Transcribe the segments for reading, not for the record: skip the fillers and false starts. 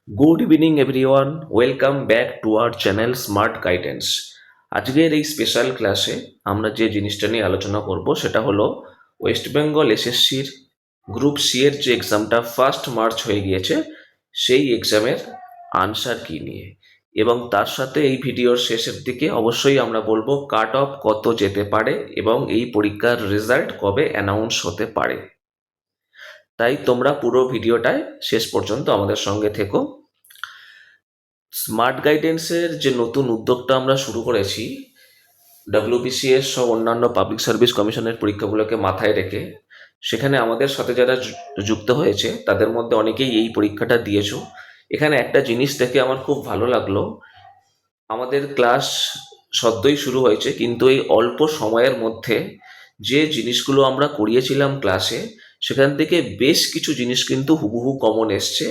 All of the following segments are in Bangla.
Good evening everyone, welcome back to our channel smart guidance. আজকের এই স্পেশাল ক্লাসে আমরা যে জিনিসটা নিয়ে আলোচনা করব সেটা হলো ওয়েস্ট বেঙ্গল এসএসসির গ্রুপ সি এর যে এক্সামটা 1 মার্চ হয়ে গিয়েছে সেই এক্সামের আনসার কি নিয়ে, এবং তার সাথে এই ভিডিওর শেষের দিকে অবশ্যই আমরা বলবো কাট অফ কত যেতে পারে এবং এই পরীক্ষার রেজাল্ট কবে অ্যানাউন্স হতে পারে। তাই তোমরা পুরো ভিডিওটায় শেষ পর্যন্ত আমাদের সঙ্গে থেকো। স্মার্ট গাইডেন্সের যে নতুন উদ্যোগটা আমরা শুরু করেছি, ডব্লিউবিসিএস সহ অন্যান্য পাবলিক সার্ভিস কমিশনের পরীক্ষাগুলোকে মাথায় রেখে, সেখানে আমাদের সাথে যারা যুক্ত হয়েছে তাদের মধ্যে অনেকেই এই পরীক্ষাটা দিয়েছো। এখানে একটা জিনিস দেখে আমার খুব ভালো লাগলো, আমাদের ক্লাস সদ্যই শুরু হয়েছে কিন্তু এই অল্প সময়ের মধ্যে যে জিনিসগুলো আমরা করিয়েছিলাম ক্লাসে, সেখান থেকে বেশ কিছু জিনিস কিন্তু হুবহু কমন এসছে।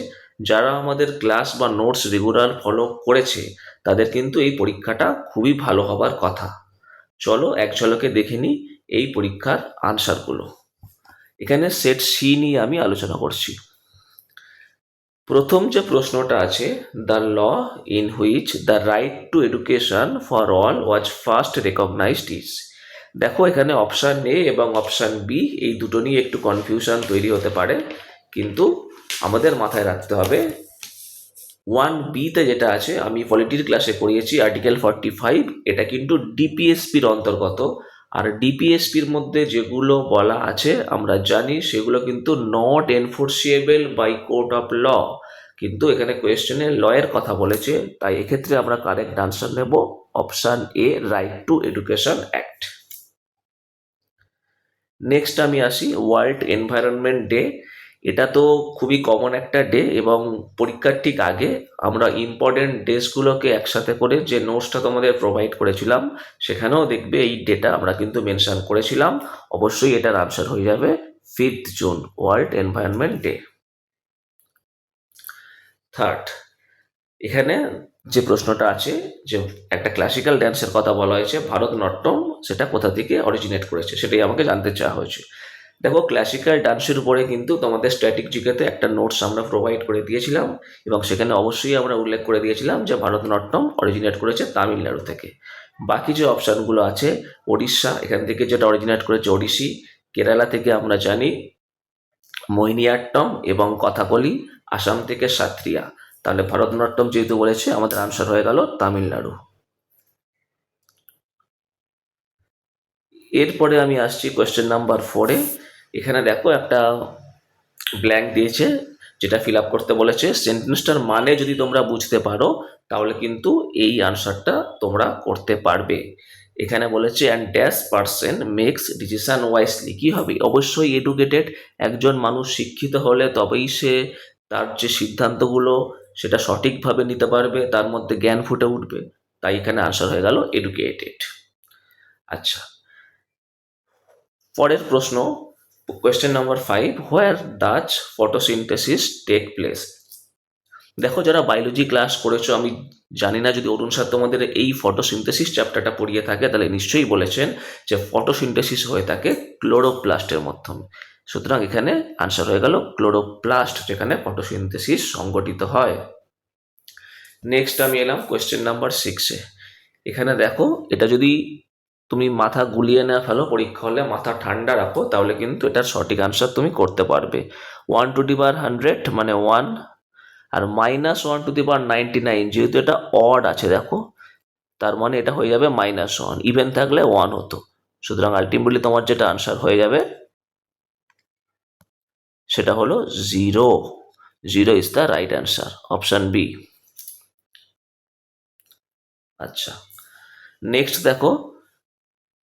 যারা আমাদের ক্লাস বা নোটস রেগুলার ফলো করেছে তাদের কিন্তু এই পরীক্ষাটা খুবই ভালো হবার কথা। চলো এক ঝলকে দেখে নিই এই পরীক্ষার আনসারগুলো। এখানে সেট সি নিয়ে আমি আলোচনা করছি। প্রথম যে প্রশ্নটা আছে, the law in which the right to education for all was first recognised is. দেখো এখানে অপশান এ এবং অপশান বি এই দুটো নিয়ে একটু কনফিউশন তৈরি হতে পারে, কিন্তু আমাদের মাথায় রাখতে হবে 1B-তে যেটা আছে, আমি পলিটির ক্লাসে পড়িয়েছি আর্টিকেল 45, এটা কিন্তু ডিপিএসপির অন্তর্গত। আর ডিপিএসপির মধ্যে যেগুলো বলা আছে আমরা জানি সেগুলো কিন্তু not enforceable by court of law, কিন্তু এখানে কোয়েশ্চেনে লয়ের কথা বলেছে, তাই এক্ষেত্রে আমরা কারেক্ট আনসার নেব option A, right to education act. Next আমি আসি ওয়ার্ল্ড এনভায়রনমেন্ট ডে। এটা তো খুবই কমন একটা ডে, এবং পরীক্ষার ঠিক আগে আমরা ইম্পর্টেন্ট ডেসগুলোকে একসাথে করে যে নোটসটা তোমাদের প্রোভাইড করেছিলাম সেখানেও দেখবে এই ডেটা আমরা কিন্তু মেনশন করেছিলাম। অবশ্যই এটার আনসার হয়ে যাবে 5th June, world environment day. Third, এখানে যে প্রশ্নটা আছে, যে একটা ক্লাসিক্যাল ড্যান্সের কথা বলা হয়েছে ভারতনাট্যম, সেটা কোথা থেকে অরিজিনেট করেছে সেটাই আমাকে জানতে চাওয়া হয়েছে। দেখো ক্লাসিক্যাল ডান্সের উপরে কিন্তু তোমাদের স্ট্যাটিক জিকেতে একটা নোটস আমরা প্রোভাইড করে দিয়েছিলাম, এবং সেখানে অবশ্যই আমরা উল্লেখ করে দিয়েছিলাম যে ভারতনাট্যম অরিজিনেট করেছে তামিলনাড়ু থেকে। বাকি যে অপশানগুলো আছে, ওড়িশা, এখান থেকে যেটা অরিজিনেট করেছে ওড়িশি। কেরালা থেকে আমরা জানি মোহিনীয়াট্টম এবং কথাকলি। আসাম থেকে সাত্রিয়া। তাহলে ভারতনাট্যম যেহেতু বলেছে আমাদের আনসার হয়ে গেল তামিলনাড়ু। এরপরে আমি আসছি কোয়েশ্চেন নাম্বার 4-এ। এখানে দেখো একটা ব্ল্যাঙ্ক দিয়েছে যেটা ফিল আপ করতে বলেছে। সেন্টেন্সটার মানে যদি তোমরা বুঝতে পারো তাহলে কিন্তু এই আনসারটা তোমরা করতে পারবে। এখানে বলেছে and dash person makes decision wisely. কি হবে? অবশ্যই এডুকেটেড, একজন মানুষ শিক্ষিত হলে তবেই সে তার যে সিদ্ধান্তগুলো সেটা সঠিকভাবে নিতে পারবে, তার মধ্যে জ্ঞান ফুটে উঠবে। তাই এখানে আনসার হয়ে গেল এডুকেটেড। আচ্ছা, পরের প্রশ্ন, question number 5, where does photosynthesis take place. দেখো যারা বায়োলজি ক্লাস করেছো, আমি জানি না যদি অরুণ স্যার তোমাদের এই ফটোসিনথেসিস চ্যাপ্টারটা পড়িয়ে থাকে তাহলে নিশ্চয়ই বলেছেন যে ফটোসিনথেসিস হয়ে থাকে ক্লোরোপ্লাস্টের মাধ্যমে। সুতরাং এখানে আনসার হয়ে গেল ক্লোরোপ্লাস্ট, যেখানে ফটোসিনথেসিস সংগঠিত হয়। নেক্সট আমি এলাম কোয়েশ্চেন নাম্বার 6-এ। এখানে দেখো এটা যদি তুমি মাথা গুলিয়ে না ফেলো পরীক্ষা হলে, মাথা ঠান্ডা রাখো, তাহলে কিন্তু এটার সঠিক আনসার তুমি করতে পারবে। 1^100 মানে 1, আর -1^99, যেহেতু এটা অড আছে দেখো, তার মানে এটা হয়ে যাবে -1, ইভেন থাকলে 1 হতো। সুতরাং আলটিমেটলি তোমার যেটা আনসার হয়ে যাবে সেটা হলো 0। 0 is the right answer, option B. আচ্ছা, নেক্সট দেখো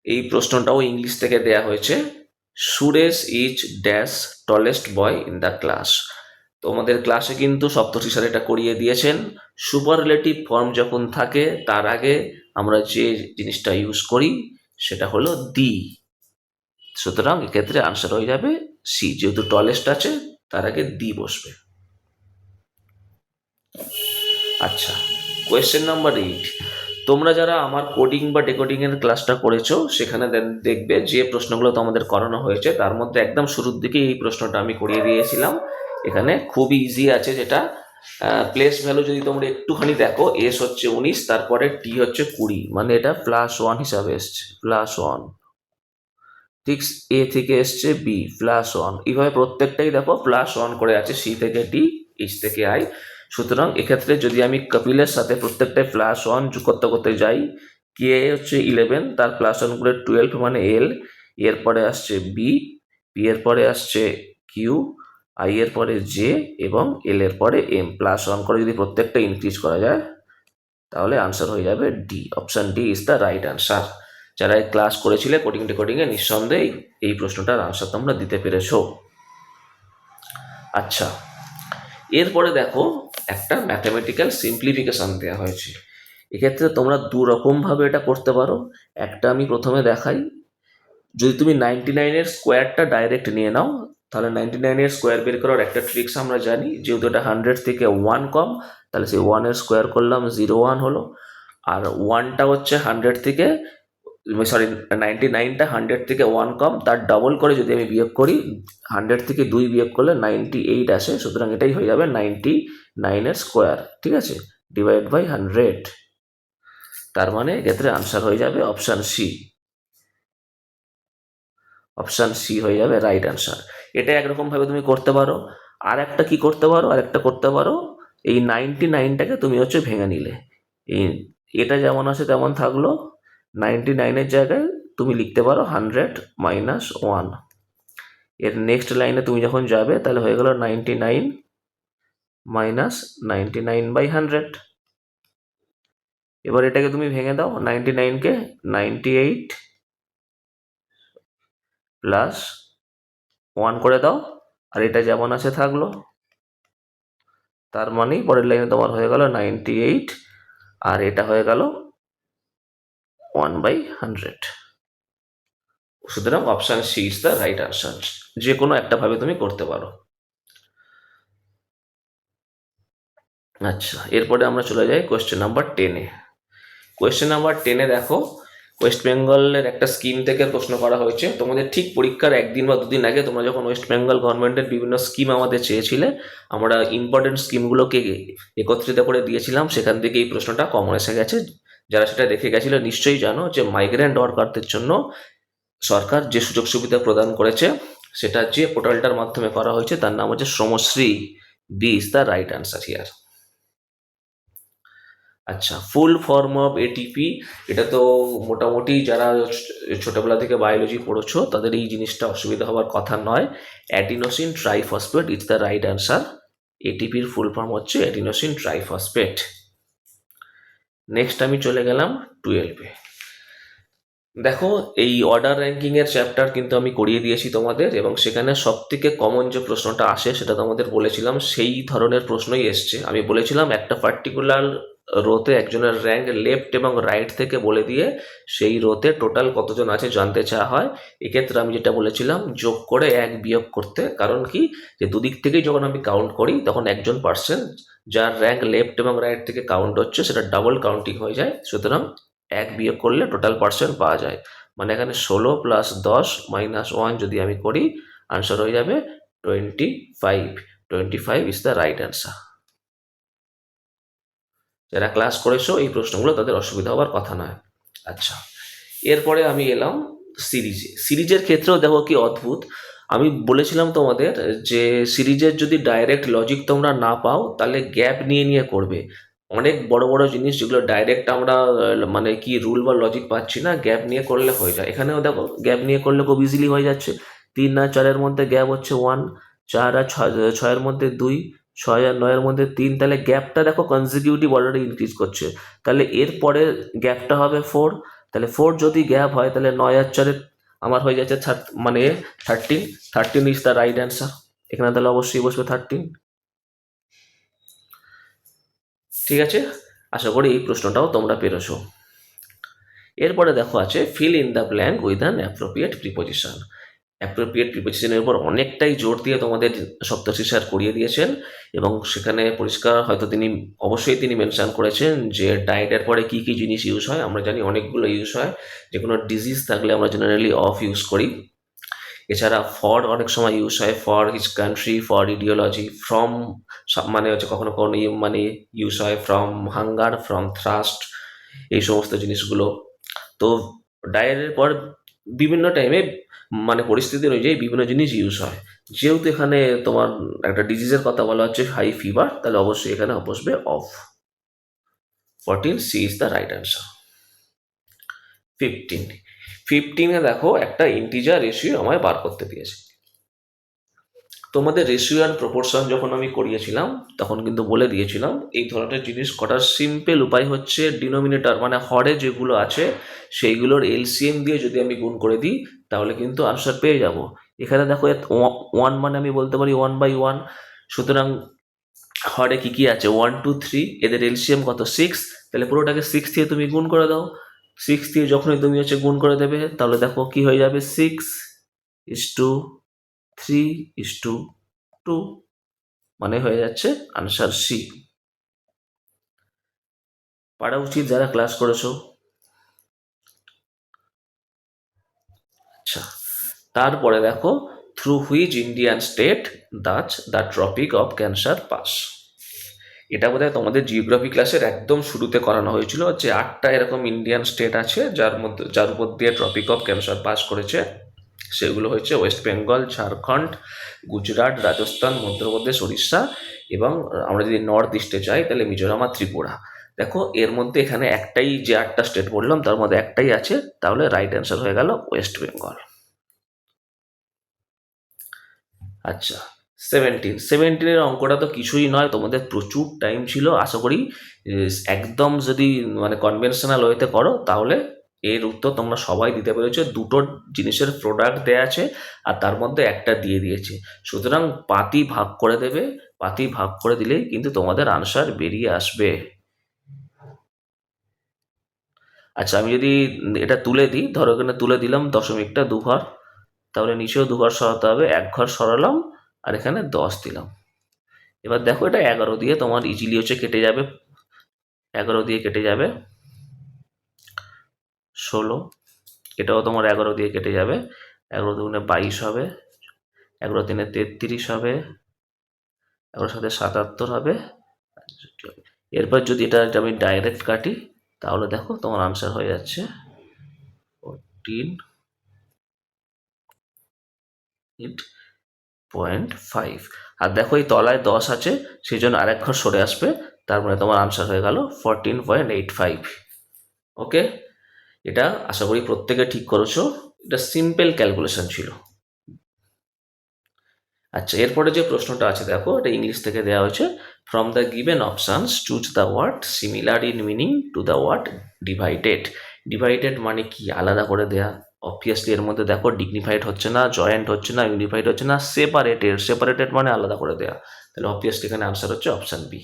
এই প্রশ্নটাও ইংলিশ থেকে দেয়া হয়েছে। Suresh is dash tallest boy in the class. তোমাদের ক্লাসে কিন্তু সপ্তর্ষি স্যার এটা করিয়ে দিয়েছেন। সুপারলেটিভ ফর্ম যখন থাকে তার আগে আমরা যে জিনিসটা ইউজ করি সেটা হলো দি। সুতরাং এক্ষেত্রে আনসার হয়ে যাবে সি, যেহেতু টলেস্ট আছে তার আগে দি বসবে। আচ্ছা, কোয়েশ্চেন নাম্বার 8, তোমরা যারা আমার কোডিং বা ডেকোডিং এর ক্লাসটা করেছো সেখানে দেখবে যে প্রশ্নগুলো তোমাদের করানো হয়েছে তার মধ্যে একদম শুরুর দিকে এই প্রশ্নটা আমি করিয়ে দিয়েছিলাম। এখানে খুব ইজি আছে, যেটা প্লেস ভ্যালু যদি তোমরা একটুখানি দেখো, এস হচ্ছে 19, তারপরে টি হচ্ছে 20, মানে এটা +1 হিসাবে এসছে, +1। ঠিক এ থেকে এসছে বি, +1, এইভাবে প্রত্যেকটাই দেখো +1 করে আছে, সি থেকে ডি, এইচ থেকে আই। সুতরাং এক্ষেত্রে যদি আমি কপিলের সাথে প্রত্যেকটাই +1 যোগ করতে করতে যাই, কে হচ্ছে 11, তার +1 করে 12 মানে এল, এরপরে আসছে বি, বি এর পরে আসছে কিউ, আই এর পরে জে, এবং এল এর পরে এম। +1 করে যদি প্রত্যেকটা ইনক্রিজ করা যায় তাহলে আনসার হয়ে যাবে D. Option D is the right answer. যারা এই ক্লাস করেছিলে কোডিং রেকর্ডিংয়ে, নিঃসন্দেহে এই প্রশ্নটার আনসার তোমরা দিতে পেরেছো। আচ্ছা, এরপরে দেখো একটা ম্যাথামেটিক্যাল সিম্পলিফিকেশন দেওয়া হয়েছে। এক্ষেত্রে তোমরা দু রকমভাবে এটা করতে পারো। একটা আমি প্রথমে দেখাই। যদি তুমি 99-এর স্কোয়ারটা ডাইরেক্ট নিয়ে নাও, তাহলে 99-এর স্কোয়ার বের করার একটা ট্রিক্স আমরা জানি। যেহেতু এটা 100 থেকে 1 কম, তাহলে সেই 1-এর স্কোয়ার করলাম, 01 হলো। আর 1টা হচ্ছে 100 থেকে, সরি 99টা 100 থেকে 1 কম, তার ডবল করে যদি আমি বিয়োগ করি, 100 থেকে 2 বিয়োগ করলে 98 আসে। সুতরাং এটাই হয়ে যাবে 99-এর স্কোয়ার, ঠিক আছে, ডিভাইড বাই 100। তার মানে এক্ষেত্রে আনসার হয়ে যাবে অপশান সি। অপশান সি হয়ে যাবে রাইট আনসার। এটা একরকম ভাবে তুমি করতে পারো। আর একটা কি করতে পারো, আর একটা করতে পারো, এই 99টাকে তুমি হচ্ছে ভেঙে নিলে, এই এটা যেমন আছে তেমন থাকলো, 99-এর জায়গায় তুমি লিখতে পারো 100 - 1। এর নেক্সট লাইনে তুমি যখন যাবে তাহলে হয়ে গেল 99 - 99/100। এবার এটাকে তুমি ভেঙে দাও, 99কে 98 প্লাস 1 করে দাও, আর এটা যেমন আছে থাকলো। তার মানে পরের লাইনে তোমার হয়ে গেল 98, আর এটা হয়ে গেল 1/100। সুতরাং option C is the right answer. যে কোনো একটা ভাবে তুমি করতে পারো। আচ্ছা, এরপরে আমরা চলে যাই কোয়েশ্চেন নাম্বার 10-এ। কোয়েশ্চেন নাম্বার 10-এ দেখো, ওয়েস্ট বেঙ্গলের একটা স্কিম থেকে প্রশ্ন করা হয়েছে। তোমাদের ঠিক পরীক্ষার একদিন বা দুদিন আগে তোমরা যখন ওয়েস্ট বেঙ্গল গভর্নমেন্টের বিভিন্ন স্কিম আমাদের চেয়েছিলে, আমরা ইম্পর্টেন্ট স্কিমগুলোকে একত্রিত করে দিয়েছিলাম। সেখান থেকে এই প্রশ্নটা কমন এসে গেছে। যারা সেটা দেখে গেছিলো নিশ্চয়ই জানো যে মাইগ্রেন্ট ওয়ার্কারদের জন্য সরকার যে সুযোগ সুবিধা প্রদান করেছে, সেটা যে পোর্টালটার মাধ্যমে করা হয়েছে তার নাম হচ্ছে Shramashree. B is the right answer here. আচ্ছা, ফুল ফর্ম অফ এটিপি, এটা তো মোটামুটি যারা ছোটবেলা থেকে বায়োলজি পড়েছো তাদের এই জিনিসটা অসুবিধা হওয়ার কথা নয়। Adenosine triphosphate is the right answer. এটিপির ফুল ফর্ম হচ্ছে অ্যাডিনোসিন ট্রাইফসফেট। নেক্সট আমি চলে গেলাম 12-এ। দেখো, এই অর্ডার র্যাঙ্কিংয়ের চ্যাপ্টার কিন্তু আমি করিয়ে দিয়েছি তোমাদের, এবং সেখানে সব থেকে কমন যে প্রশ্নটা আসে সেটা তোমাদের বলেছিলাম, সেই ধরনের প্রশ্নই এসছে। আমি বলেছিলাম একটা পার্টিকুলার রোতে একজনের র্যাঙ্ক লেফট এবং রাইট থেকে বলে দিয়ে সেই রোতে টোটাল কতজন আছে জানতে চাওয়া হয়। এক্ষেত্রে আমি যেটা বলেছিলাম, যোগ করে 1 বিয়োগ করতে। কারণ কি, যে দুদিক থেকেই যখন আমি কাউন্ট করি তখন একজন পার্সন যার র্যাঙ্ক লেফট এবং রাইট থেকে কাউন্ট হচ্ছে সেটা ডাবল কাউন্টিং হয়ে যায়। সুতরাং 1 বিয়োগ করলে টোটাল পার্সেন্ট পাওয়া যায়। মানে এখানে 16 + 10 - 1 যদি আমি করি, আনসার হয়ে যাবে 25। 25 ইজ দ্য রাইট আনসার। যারা ক্লাস করেছো এই প্রশ্নগুলো তাদের অসুবিধা হওয়ার কথা নয়। আচ্ছা, এরপরে আমি এলাম সিরিজে। সিরিজের ক্ষেত্রেও দেখো কি অদ্ভুত। আমি বলেছিলাম তোমাদের যে সিরিজের যদি ডাইরেক্ট লজিক তোমরা না পাও তাহলে গ্যাপ নিয়ে নিয়ে করবে। অনেক বড় বড় জিনিস যেগুলো ডাইরেক্ট আমরা মানে কি রুল বা লজিক পাচ্ছি না, গ্যাপ নিয়ে করলে হয়ে যায়। এখানেও দেখো গ্যাপ নিয়ে করলে খুব ইজিলি হয়ে যাচ্ছে। 3 আর 4-এর মধ্যে গ্যাপ হচ্ছে 1, 4 আর 6-এর মধ্যে 2, 6 আর 9-এর মধ্যে 3। তাহলে গ্যাপটা দেখো কনজিকিউটিভ অর্ডারে ইনক্রিজ করছে। তাহলে এরপরে গ্যাপটা হবে 4। তাহলে 4 যদি গ্যাপ হয় তাহলে 9 আর 4-এর আমার হয়ে যাচ্ছে মানে 13। 13 ইজ দ্য রাইট অ্যান্সার। এখানে তাহলে অবশ্যই বসবে 13। ঠিক আছে, আশা করি এই প্রশ্নটাও তোমরা পেরেছো। এরপরে দেখো আছে fill in the blank with an appropriate preposition. Appropriate প্রিপোজিশনের উপর অনেকটাই জোর দিয়ে তোমাদের সপ্তর্ষি স্যার করিয়ে দিয়েছেন, এবং সেখানে পরিষ্কার হয়তো অবশ্যই তিনি মেনশন করেছেন যে ডায়েটের পরে কি কি জিনিস ইউজ হয়। আমরা জানি অনেকগুলো ইউজ হয়। যে কোনো ডিজিজ থাকলে আমরা জেনারেলি অফ ইউজ করি। এছাড়া ফর অনেক সময় ইউজ হয়, for his country, for ideology, from মানে হচ্ছে কখনো কখনো মানে ইউজ হয় ফ্রম হাঙ্গার, ফ্রম থ্রাস্ট, এই সমস্ত জিনিসগুলো। তো ডায়ারের পর বিভিন্ন টাইমে মানে পরিস্থিতি অনুযায়ী বিভিন্ন জিনিস ইউজ হয়। যেহেতু এখানে তোমার একটা ডিজিজের কথা বলা হচ্ছে হাই ফিভার, তাহলে অবশ্যই এখানে বসবে of. 14 C is the right answer. 15, 15-এ দেখো একটা ইন্টিজার রেশিও আমায় বার করতে দিয়েছে। তোমাদের রেশিও অ্যান্ড প্রপোর্শন যখন আমি করিয়েছিলাম তখন কিন্তু বলে দিয়েছিলাম এই ধরনের জিনিস করার সিম্পল উপায় হচ্ছে ডিনোমিনেটর মানে হরে যেগুলো আছে সেইগুলোর এলসিএম দিয়ে যদি আমি গুণ করে দিই তাহলে কিন্তু আনসার পেয়ে যাব। এখানে দেখো 1 মানে আমি বলতে পারি 1/1, সুতরাং হরে কি কি আছে 1 2 3, এদের এলসিএম কত 6, তাহলে পুরোটাকে 6 দিয়ে তুমি গুণ করে দাও। 6 দিয়ে যখনই তুমি হচ্ছে গুণ করে দেবে তাহলে দেখো কি হয়ে যাবে 6:3:2, মানে হয়ে যাচ্ছে আনসার সি। পারা উচিত যারা ক্লাস করেছো। আচ্ছা, তারপরে দেখো through which Indian state does the Tropic of Cancer pass. এটা বোধহয় তোমাদের জিওগ্রাফি ক্লাসের একদম শুরুতে করানো হয়েছিল যে 8টা এরকম ইন্ডিয়ান স্টেট আছে যার উপর দিয়ে ট্রপিক অফ ক্যান্সার পাস করেছে। সেগুলো হচ্ছে ওয়েস্ট বেঙ্গল, ঝাড়খণ্ড, গুজরাট, রাজস্থান, মধ্যপ্রদেশ, উড়িষ্যা এবং আমরা যদি নর্থ ইস্টে যাই তাহলে মিজোরাম আর ত্রিপুরা। দেখো এর মধ্যে এখানে একটাই, যে 8টা স্টেট বললাম তার মধ্যে একটাই আছে, তাহলে রাইট অ্যান্সার হয়ে গেল ওয়েস্ট বেঙ্গল। আচ্ছা, 17-এর অঙ্কটা তো কিছুই নয়, তোমাদের প্রচুর টাইম ছিল। আশা করি একদম যদি মানে কনভেনশনাল ওয়েতে করো তাহলে এর উত্তর তোমরা সবাই দিতে পেরেছো। দুটো জিনিসের প্রোডাক্ট দেয়া আছে আর তার মধ্যে একটা দিয়ে দিয়েছে, সুতরাং পাতি ভাগ করে দেবে। পাতি ভাগ করে দিলেই কিন্তু তোমাদের আনসার বেরিয়ে আসবে। আচ্ছা, আমি যদি এটা তুলে দিই, ধরো এখানে তুলে দিলাম দশমিকটা 2 ঘর, তাহলে নিচেও 2 ঘর সরাতে হবে, 1 ঘর সরালাম আর এখানে 10 দিলাম। এবার দেখো এটা 11 দিয়ে তোমার ইজিলি হচ্ছে কেটে যাবে, 11 দিয়ে কেটে যাবে 16, এটাও তোমার 11 দিয়ে কেটে যাবে, 11×2=22 হবে, 11×3=33 হবে, 11×7=77 হবে। এরপর যদি এটা আমি ডাইরেক্ট কাটি তাহলে দেখো তোমার আনসার হয়ে যাচ্ছে 14.5। আর দেখো এই তলায় 10 আছে, সেই জন্য আরেক ঘর সরে আসবে, তার মানে তোমার আনসার হয়ে গেল 14.85। ওকে, এটা আশা করি প্রত্যেকে ঠিক করেছো। এটা সিম্পল ক্যালকুলেশন ছিল। আচ্ছা, এরপরে যে প্রশ্নটা আছে দেখো, এটা ইংলিশ থেকে দেওয়া হয়েছে। From the given options choose the word similar in meaning to the word divided. Divided মানে কি, আলাদা করে দেয়া। অবভিয়াসলি এর মধ্যে দেখো ডিগনিফাইড হচ্ছে না, জয়েন্ট হচ্ছে না, ইউনিফাইড হচ্ছে না, সেপারেটেড। সেপারেটেড মানে আলাদা করে দেয়া, তাহলে অবভিয়াসলি এখানে আনসার হচ্ছে অপশন বি।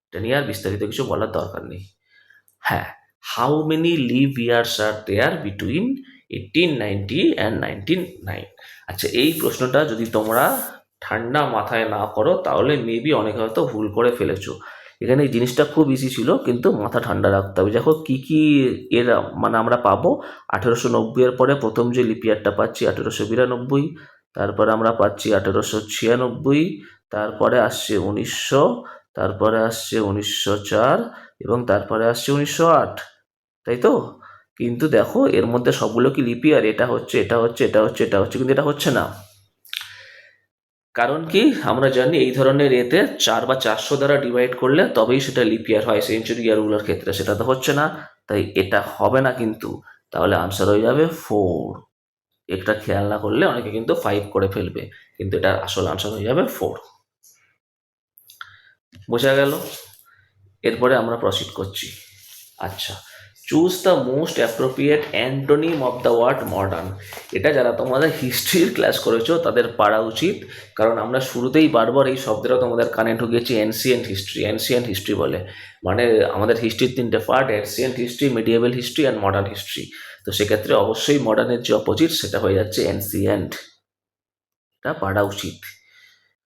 এটা নিয়ে আর বিস্তারিত কিছু বলার দরকার নেই। হ্যাঁ, how many leap years are there between 1890 and 1909। আচ্ছা, এই প্রশ্নটা যদি তোমরা ঠান্ডা মাথায় না করো তাহলে মেবি অনেকে হয়তো ভুল করে ফেলেছো। এখানে এই জিনিসটা খুব ইজি ছিল, কিন্তু মাথা ঠান্ডা রাখতে হবে। দেখো কি কি এর মানে আমরা পাবো। 1890-এর পরে প্রথম যে লিপ ইয়ারটা পাচ্ছি 1892, তারপরে আমরা পাচ্ছি 1896, তারপরে আসছে 1900, তারপরে আসছে 1904 এবং তারপরে আসছে 1908, তাই তো? কিন্তু দেখো এর মধ্যে সবগুলো কি লিপ ইয়ার? এটা হচ্ছে, এটা হচ্ছে, এটা হচ্ছে, এটা হচ্ছে, কিন্তু এটা হচ্ছে না। কারণ কি, আমরা জানি এই ধরনের এতে 4 বা 400 দ্বারা ডিভাইড করলে তবেই সেটা লিপ ইয়ার হয়, সেঞ্চুরি ইয়ারগুলোর ক্ষেত্রে সেটা তো হচ্ছে না, তাই এটা হবে না কিন্তু। তাহলে আনসার হয়ে যাবে 4। এটা খেয়াল না করলে অনেকে কিন্তু 5 করে ফেলবে, কিন্তু এটা আসল আনসার হয়ে যাবে 4। বোঝা গেল? এরপরে আমরা প্রসিড করছি। আচ্ছা, choose the most appropriate antonym of the word modern. এটা যারা তোমাদের হিস্ট্রির ক্লাস করেছো তাদের পারা উচিত, কারণ আমরা শুরুতেই বারবার এই শব্দটা তোমাদের কানে ঢুকিয়েছি, এনসিয়েন্ট হিস্ট্রি। এনসিয়েন্ট হিস্ট্রি বলে মানে আমাদের হিস্ট্রির 3টে part, ancient history, medieval history and modern history. তো সেক্ষেত্রে অবশ্যই মডার্নের যে অপোজিট সেটা হয়ে যাচ্ছে এনসিয়েন্ট। এটা পারা উচিত।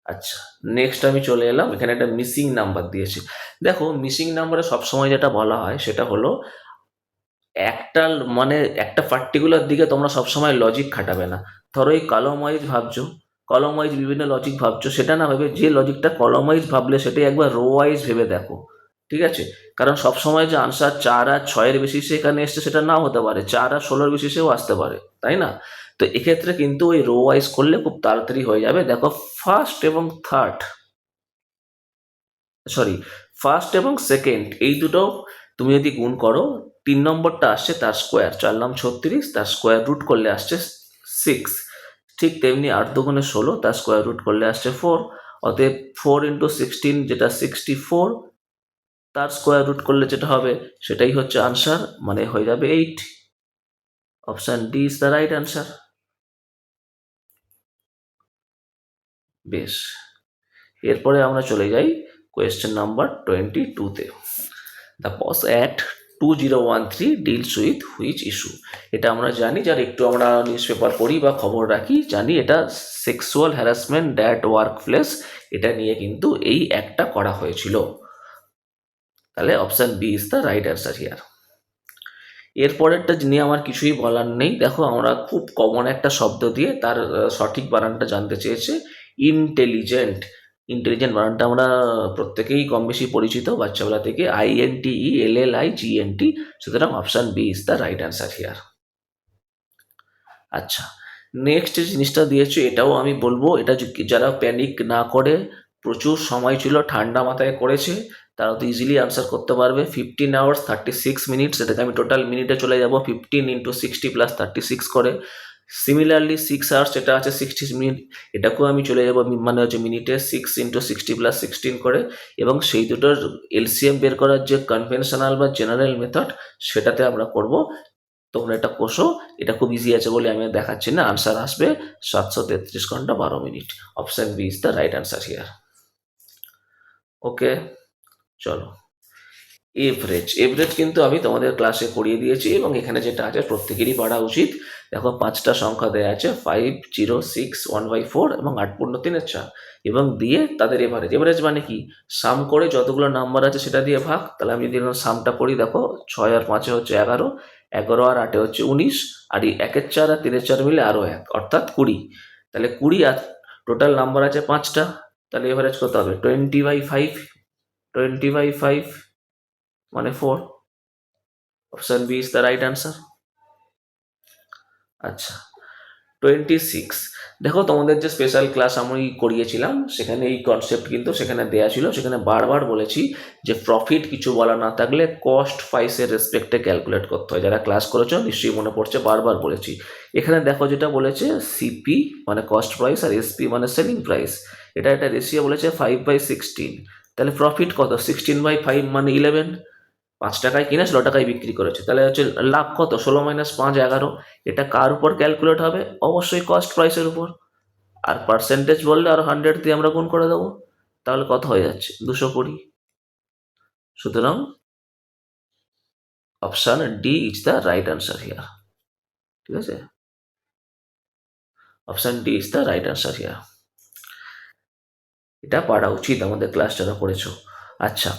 আচ্ছা, নেক্সট আমি চলে এলাম, এখানে একটা মিসিং নাম্বার দিয়েছি। দেখো মিসিং নাম্বারে সবসময় যেটা বলা হয় সেটা হলো একটা মানে একটা পার্টিকুলার দিকে তোমরা সবসময় লজিক খাটাবে না। ধরো এই কলম ওয়াইজ ভাবছো, কলম ওয়াইজ বিভিন্ন লজিক ভাবছো, সেটা না ভেবে যে লজিকটা কলম ওয়াইজ ভাবলে সেটাই একবার রো ওয়াইজ ভেবে দেখো। ঠিক আছে? কারণ সবসময় যে আনসার 4 আর 6-এর বেসিসে এখানে এসছে সেটা নাও হতে পারে, 4 আর 16-র বেসিসেও আসতে পারে, তাই না? তো এক্ষেত্রে কিন্তু ওই রো ওয়াইজ করলে খুব তাড়াতাড়ি হয়ে যাবে। দেখো ফার্স্ট এবং থার্ড, সরি, ফার্স্ট এবং সেকেন্ড এই দুটো তুমি যদি গুণ করো, 3 নম্বরটা আসছে তার স্কোয়ার, 4 নাম 36, তার স্কোয়ার রুট করলে আসছে 6। ঠিক তেমনি 8 দুগুণে 16, তার স্কোয়ার রুট করলে আসছে 4। অতএব 4 × 16 যেটা 64, তার স্কোয়ার রুট করলে যেটা হবে সেটাই হচ্ছে আনসার, মানে হয়ে যাবে 8। Option D is the right answer. বেশ, এরপরে আমরা চলে যাই কোয়েশ্চেন নাম্বার 22-তে। The POSH act 2013 deals with which issue. এটা আমরা জানি, যার একটু আমরা নিউজ পেপার পড়ি বা খবর রাখি, জানি এটা sexual harassment that work place, এটা নিয়ে কিন্তু এই অ্যাক্টটা করা হয়েছিল। তাহলে option B is the right answer here. এরপরেরটা নিয়ে আমার কিছুই বলার নেই। দেখো আমরা খুব কমন একটা শব্দ দিয়ে তার সঠিক বানানটা জানতে চেয়েছে, ইন্টেলিজেন্ট। ইন্টেলিজেন্ট বানানটা আমরা প্রত্যেকেই কম বেশি পরিচিত বাচ্চাবেলা থেকে, INTELLIGENT। সুতরাং option B is the right answer here. আচ্ছা, নেক্সট যে জিনিসটা দিয়েছে এটাও আমি বলবো, এটা যারা প্যানিক না করে, প্রচুর সময় ছিল, ঠান্ডা মাথায় করেছে, তারা তো ইজিলি আনসার করতে পারবে। 15 hours 36 minutes, এটাকে আমি টোটাল মিনিটে চলে যাব, 15 × 60 + 36 করে। সিমিলারলি 6 hours যেটা আছে 60 মিনিট, এটাকেও আমি চলে যাব, মানে হচ্ছে মিনিটে 6 × 60 + 16 করে। এবং সেই দুটোর এলসিএম বের করার যে কনভেনশনাল বা জেনারেল মেথড, সেটাতে আমরা করব। তোমরা এটা কষো, এটা খুব ইজি আছে বলে আমি আর দেখাচ্ছি না। আনসার আসবে 733 ঘন্টা 12 মিনিট। Option B is the right answer here. Okay, চলো। এভারেজ, এভারেজ কিন্তু আমি তোমাদের ক্লাসে করিয়ে দিয়েছি, এবং এখানে যেটা আছে প্রত্যেকেরই পড়া উচিত। দেখো 5টা সংখ্যা দেওয়া আছে, 5, 0, 6, 1/4 এবং 8×3=4, এবং দিয়ে তাদের এভারেজ। এভারেজ মানে কি, সাম করে যতগুলো নাম্বার আছে সেটা দিয়ে ভাগ। তাহলে আমি যদি সামটা করি, দেখো 6 আর 5-এ হচ্ছে 11, 11 আর 8-এ হচ্ছে 19, আর এই 1-এর 4 আর 3-এর 4 মিলে আরও 1, অর্থাৎ 20। তাহলে 20 আর টোটাল নাম্বার আছে 5টা, তাহলে এভারেজ কত হবে, 20/5, 20/5 মানে 4। Option B is the right answer. আচ্ছা, 26। দেখো তোমাদের যে স্পেশাল ক্লাস আমি করিয়েছিলাম, সেখানে এই কনসেপ্ট কিন্তু সেখানে দেয়া ছিল। সেখানে বারবার বলেছি যে প্রফিট কিছু বলা না থাকলে কস্ট প্রাইসের রেসপেক্টে ক্যালকুলেট করতে হয়। যারা ক্লাস করেছো নিশ্চয়ই মনে পড়ছে, বারবার বলেছি। এখানে দেখো যেটা বলেছে, সিপি মানে কস্ট প্রাইস আর এসপি মানে সেলিং প্রাইস, এটা একটা রেশিও বলেছে 5/16। তাহলে প্রফিট কত, 16/5 মানে 11। 5 টাকায় কিনে 16 টাকায় বিক্রি করেছে, তাহলে হচ্ছে লাভ কত, 16 - 5 11। এটা কার উপর ক্যালকুলেট হবে, অবশ্যই কস্ট প্রাইসের উপর। আর পার্সেন্টেজ বললে আর 100 দিয়ে আমরা গুণ করে দেবো, তাহলে কত হয়ে যাচ্ছে, 220। সুতরাং option D is the right answer here. ঠিক আছে, option D is the right answer here. এটা পড়া উচিত আমাদের ক্লাস যারা করেছো। আচ্ছা,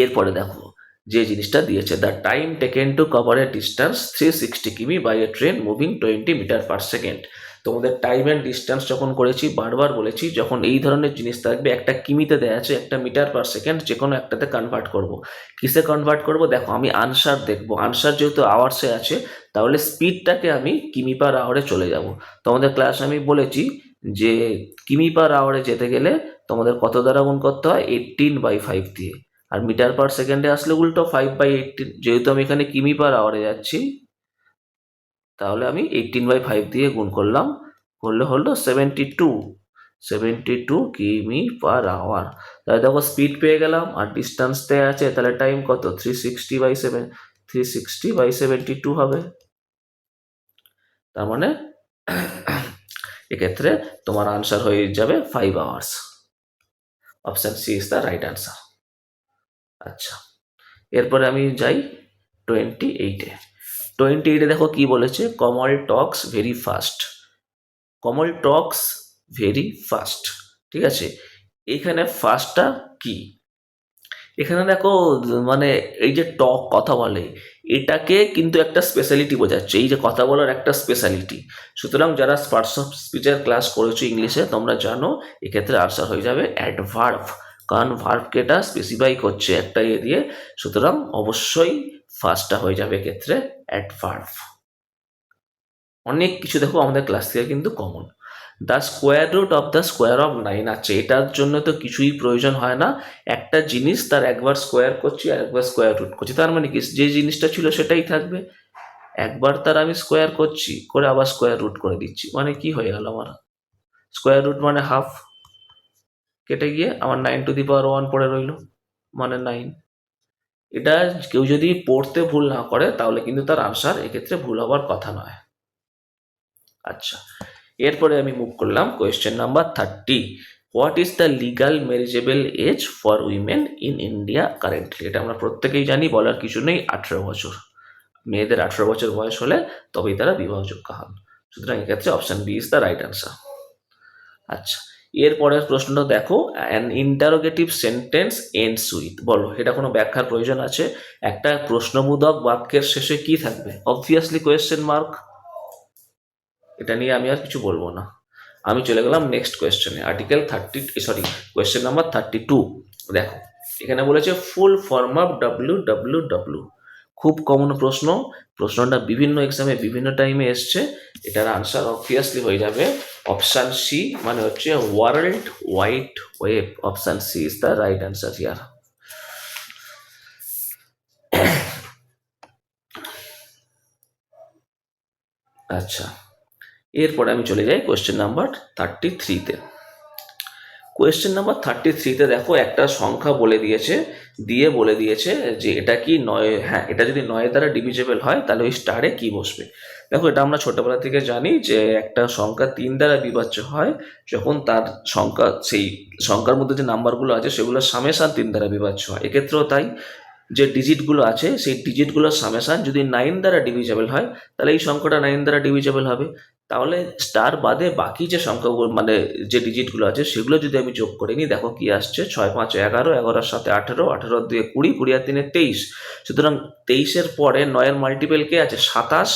এরপরে দেখো যে জিনিসটা দিয়েছে, the time taken to cover a distance 360 কিমি by a train moving 20 metre per second. তোমাদের টাইম অ্যান্ড ডিস্টেন্স যখন করেছি, বারবার বলেছি যখন এই ধরনের জিনিস থাকবে, একটা কিমিতে দেওয়া আছে, একটা মিটার পার সেকেন্ড, যে কোনো একটাতে কনভার্ট করব। কিসে কনভার্ট করব, দেখো আমি আনসার দেখবো, আনসার যেহেতু আওয়ার্সে আছে, তাহলে স্পিডটাকে আমি কিমি পার আওয়ারে চলে যাব। তোমাদের ক্লাসে আমি বলেছি যে কিমি পার আওয়ারে যেতে গেলে তোমাদের কত দ্বারা গুণ করতে হয়, 18/5 দিয়ে। আর মিটার পার সেকেন্ডে আসলে উল্টো, 5/18। যেহেতু আমি এখানে কিমি পার আওয়ারে যাচ্ছি, তাহলে আমি 18/5 দিয়ে গুণ করলাম, করলে হলো 72 কিমি পার আওয়ার। তাহলে দেখো স্পিড পেয়ে গেলাম, আর ডিস্টেন্স দেওয়া আছে, তাহলে টাইম কত, 360/72 হবে। তার মানে এক্ষেত্রে তোমার আনসার হয়ে যাবে 5 hours। Option C is the right answer. আচ্ছা, এরপরে আমি যাই 28-এ। 28-এ দেখো কি বলেছে, Kamal talks very fast. Kamal talks very fast, ঠিক আছে। এখানে ফাস্টটা কি, এখানে দেখো মানে এই যে টক কথা বলে, এটাকে কিন্তু একটা স্পেশালিটি বোঝাচ্ছে, এই যে কথা বলার একটা স্পেশালিটি। সুতরাং যারা পার্টস অফ স্পিচের ক্লাস করেছো ইংলিশে তোমরা জানো এক্ষেত্রে আনসার হয়ে যাবে অ্যাডভার্ব, কারণ ভার্বকে এটা স্পেসিফাই করছে একটা এ দিয়ে। সুতরাং অবশ্যই ফার্স্টটা হয়ে যাবে এক্ষেত্রে অ্যাডভার্ব। অনেক কিছু দেখো আমাদের ক্লাস থেকে কিন্তু common. The square root of the square of 9 আছে, এটার জন্য তো কিছুই প্রয়োজন হয় না। একটা জিনিস তার একবার স্কোয়ার করছি আর একবার স্কোয়ার রুট করছি, তার মানে কি যে জিনিসটা ছিল সেটাই থাকবে। একবার তার আমি স্কোয়ার করছি করে আবার স্কোয়ার রুট করে দিচ্ছি, মানে কি হয়ে গেল আমার স্কোয়ার রুট মানে হাফ, কেটে গিয়ে আমার 9^1 পড়ে রইল, মানে 9। এটা কেউ যদি পড়তে ভুল না করে তাহলে কিন্তু তার আনসার এক্ষেত্রে ভুল হওয়ার কথা নয়। আচ্ছা, এরপরে আমি মুভ করলাম question number 30। What is the legal marriageable age for women in India currently? এটা আমরা প্রত্যেকেই জানি, বলার কিছু নেই, 18 বছর। মেয়েদের 18 বছর বয়স হলে তবেই তারা বিবাহযোগ্য হন। সুতরাং এক্ষেত্রে option B is the right answer. আচ্ছা, এরপরের প্রশ্নটা দেখো, an interrogative sentence ends with, বলো এটা কোনো ব্যাখ্যার প্রয়োজন আছে? একটা প্রশ্নবোধক বাক্যের শেষে কি থাকবে? Obviously question mark. এটা নিয়ে আমি আর কিছু বলবো না। আমি চলে গেলাম নেক্সট কোয়েশ্চেনে, কোয়েশ্চেন নাম্বার 32। দেখো এখানে বলেছে ফুল ফর্ম অফ WWW। খুব কমন প্রশ্ন, প্রশ্নটা বিভিন্ন এক্সামে বিভিন্ন টাইমে এসছে। এটার আনসার অবভিয়াসলি হয়ে যাবে অপশান সি, মানে হচ্ছে world wide web. Option C is the right answer here. আচ্ছা, এরপরে আমি চলে যাই কোয়েশ্চেন নাম্বার 33-তে। কোয়েশ্চেন নাম্বার 33-তে দেখো একটা সংখ্যা বলে দিয়েছে, বলে দিয়েছে যে এটা কি 9, হ্যাঁ এটা যদি 9 দ্বারা ডিভিজেবল হয় তাহলে ওই স্টারে কি বসবে। দেখো এটা আমরা ছোটবেলা থেকে জানি যে একটা সংখ্যা 3 দ্বারা বিভাজ্য হয় যখন তার সংখ্যা, সেই সংখ্যার মধ্যে যে নাম্বারগুলো আছে সেগুলো সামেশান 3 দ্বারা বিভাজ্য হয়। এক্ষেত্রেও তাই, যে ডিজিটগুলো আছে সেই ডিজিটগুলোর সামেশান যদি 9 দ্বারা ডিভিজেবল হয় তাহলে এই সংখ্যাটা 9 দ্বারা ডিভিজেবল হবে। তাহলে স্টার বাদে বাকি যে সংখ্যাগুলো মানে যে ডিজিটগুলো আছে সেগুলো যদি আমি যোগ করে নিই, দেখো কি আসছে, 6 5 11, 11-এর সাথে 18, 18 2 20, 20 আর 3 23। সুতরাং 23-এর পরে 9-এর মাল্টিপেল কে আছে 27,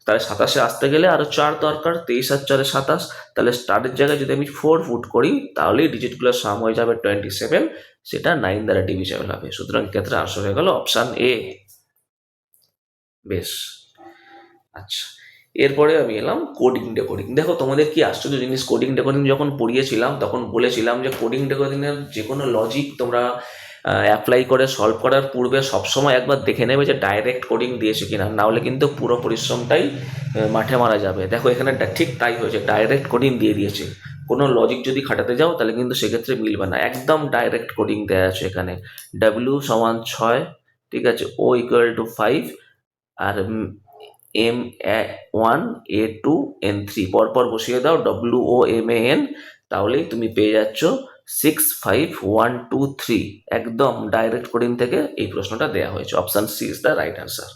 তাহলে 27-এ আসতে গেলে আরো 4 দরকার, 23 আর 4-এ 27। তাহলে স্টারের জায়গায় যদি আমি 4 পুট করি তাহলেই ডিজিটগুলোর সাম হয়ে যাবে 27, সেটা 9 দ্বারা ডিভিজেবল হবে। সুতরাং ক্ষেত্রে আনসার হয়ে গেল অপশান এ। বেশ, আচ্ছা, এরপরে আমি এলাম কোডিং ডেকোডিং। দেখো তোমাদের কি আশ্চর্য জিনিস, কোডিং ডেকোডিং যখন পড়িয়েছিলাম তখন বলেছিলাম যে কোডিং ডেকোডিংয়ের যে কোনো লজিক তোমরা অ্যাপ্লাই করে সলভ করার পূর্বে সবসময় একবার দেখে নেবে যে ডাইরেক্ট কোডিং দিয়েছে কিনা, না হলে কিন্তু পুরো পরিশ্রমটাই মাঠে মারা যাবে। দেখো এখানে ঠিক তাই হয়েছে, ডাইরেক্ট কোডিং দিয়ে দিয়েছে। কোনো লজিক যদি খাটাতে যাও তাহলে কিন্তু সেক্ষেত্রে মিলবে না, একদম ডাইরেক্ট কোডিং দেওয়া আছে এখানে। W = 6, ঠিক আছে, O = 5, আর M1 A2 N3 পরপর বসিয়ে দাও WOMAN, তাহলেই তুমি পেয়ে যাচ্ছ 6 5 1 2 3। একদম ডাইরেক্ট কোডিং থেকে এই প্রশ্নটা দেওয়া হয়েছে। Option C is the right answer.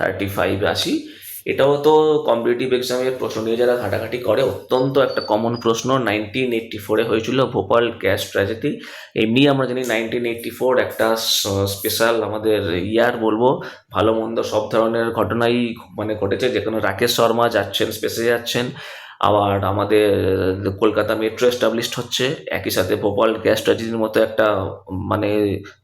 35 আসি। এটাও তো কম্পিটিটিভ এক্সামের প্রশ্ন নিয়ে যারা ঘাটাঘাটি করে, অত্যন্ত একটা কমন প্রশ্ন। 1984-এ হয়েছিল ভোপাল গ্যাস ট্র্যাজেডি। এমনি আমরা জানি 1984 একটা স্পেশাল আমাদের ইয়ার বলবো, ভালো মন্দ সব ধরনের ঘটনাই মানে ঘটেছে, যেখানে রাকেশ শর্মা যাচ্ছেন, স্পেসে যাচ্ছেন, আবার আমাদের কলকাতা মেট্রো এস্টাবলিশড হচ্ছে, একই সাথে ভোপাল গ্যাস ট্র্যাজেডির মতো একটা মানে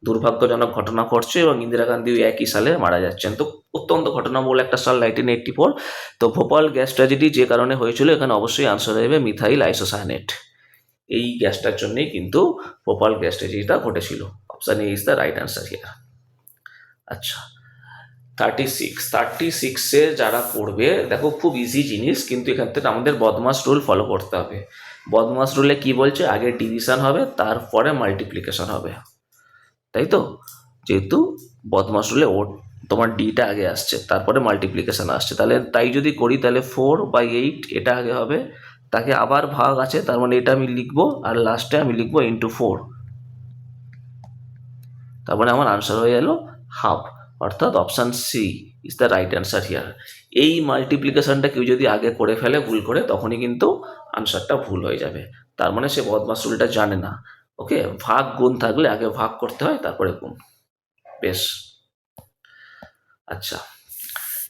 দুর্ভাগ্যজনক ঘটনা ঘটছে, এবং ইন্দিরা গান্ধীও একই সালে মারা যাচ্ছেন। তো অত্যন্ত ঘটনামূলক একটা সাল 1984। তো ভোপাল গ্যাস ট্র্যাজেডি যে কারণে হয়েছিল এখানে অবশ্যই আনসার হবে মিথাইল আইসোসায়ানেট। এই গ্যাসটার জন্যই কিন্তু ভোপাল গ্যাস ট্র্যাজেডিটা ঘটেছিল। Option A is the right answer here. আচ্ছা, 36-এ যারা পড়বে, দেখো খুব ইজি জিনিস, কিন্তু এখান থেকে আমাদের বদমাস রুল ফলো করতে হবে। বদমাস রুলে কি বলছে, আগে ডিভিশন হবে তারপরে মাল্টিপ্লিকেশন হবে, তাই তো? যেহেতু বদমাস রুলে তোমার ডিটা আগে আসছে তারপরে মাল্টিপ্লিকেশন আসছে, তাহলে তাই যদি করি তাহলে 4/8 এটা আগে হবে, তাকে আবার ভাগ আছে, তার মানে এটা আমি লিখবো, আর লাস্টে আমি লিখবো ইন্টু 4। তার মানে আমার আনসার হয়ে গেল হাফ, অর্থাৎ option C is the right answer here. এই মাল্টিপ্লিকেশনটা কেউ যদি আগে করে ফেলে ভুল করে, তখনই কিন্তু আনসারটা ভুল হয়ে যাবে। তার মানে সে বদমাস রুলটা জানে না। ওকে, ভাগ গুণ থাকলে আগে ভাগ করতে হয়, তারপরে গুণ। বেশ, আচ্ছা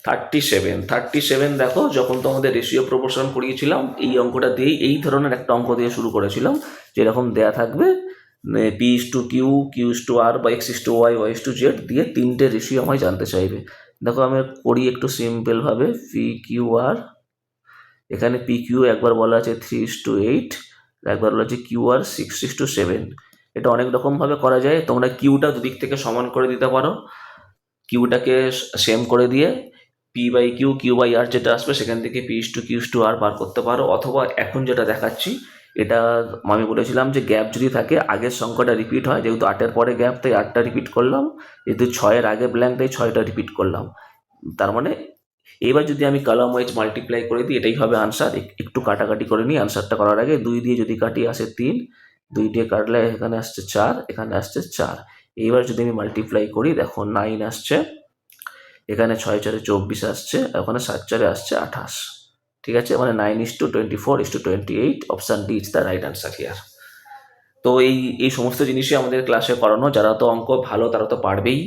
37 দেখো, যখন তোমাদের রেশিও প্রপোর্শন করিয়েছিলাম এই অঙ্কটা দিয়েই, এই ধরনের একটা অঙ্ক দিয়ে শুরু করেছিলাম, যেরকম দেয়া থাকবে P is to Q, Q is to R, বা X is to Y, Y is to Z দিয়ে 3টে রেশিও আমায় জানতে চাইবে। দেখো আমি করি একটু সিম্পলভাবে, পি কিউ আর, এখানে পি কিউ একবার বলা আছে 3:8, একবার বলা আছে কিউ আর 6:7। এটা অনেক রকমভাবে করা যায়, তোমরা কিউটা দুদিক থেকে সমান করে দিতে পারো, কিউটাকে সেম করে দিয়ে P by Q, Q by R যেটা আসবে সেখান থেকে P is to Q is to R বার করতে পারো। অথবা এখন যেটা দেখাচ্ছি, এটা আমি বলেছিলাম যে গ্যাপ যদি থাকে আগের সংখ্যাটা রিপিট হয়, যেহেতু 8-এর পরে গ্যাপ তাই 8টা রিপিট করলাম, যেহেতু 6-এর আগে ব্ল্যাঙ্ক তাই 6টা রিপিট করলাম। তার মানে এবার যদি আমি কলাম ওয়াইজ মাল্টিপ্লাই করে দিই, এটাই হবে আনসার। একটু কাটাকাটি করে নিই আনসারটা করার আগে, 2 দিয়ে যদি কাটি আসে 3, 2 দিয়ে কাটলে এখানে আসছে 4, এখানে আসছে 4। এইবার যদি আমি মাল্টিপ্লাই করি, দেখো 9 আসছে, এখানে 6-4-24 আসছে, ওখানে 7-4 আসছে 28। ঠিক আছে, মানে 9:24:28, option D is the right answer here. তো এই সমস্ত জিনিসই আমাদের ক্লাসে করানো। যারা তো অঙ্ক ভালো তারা তো পারবেই,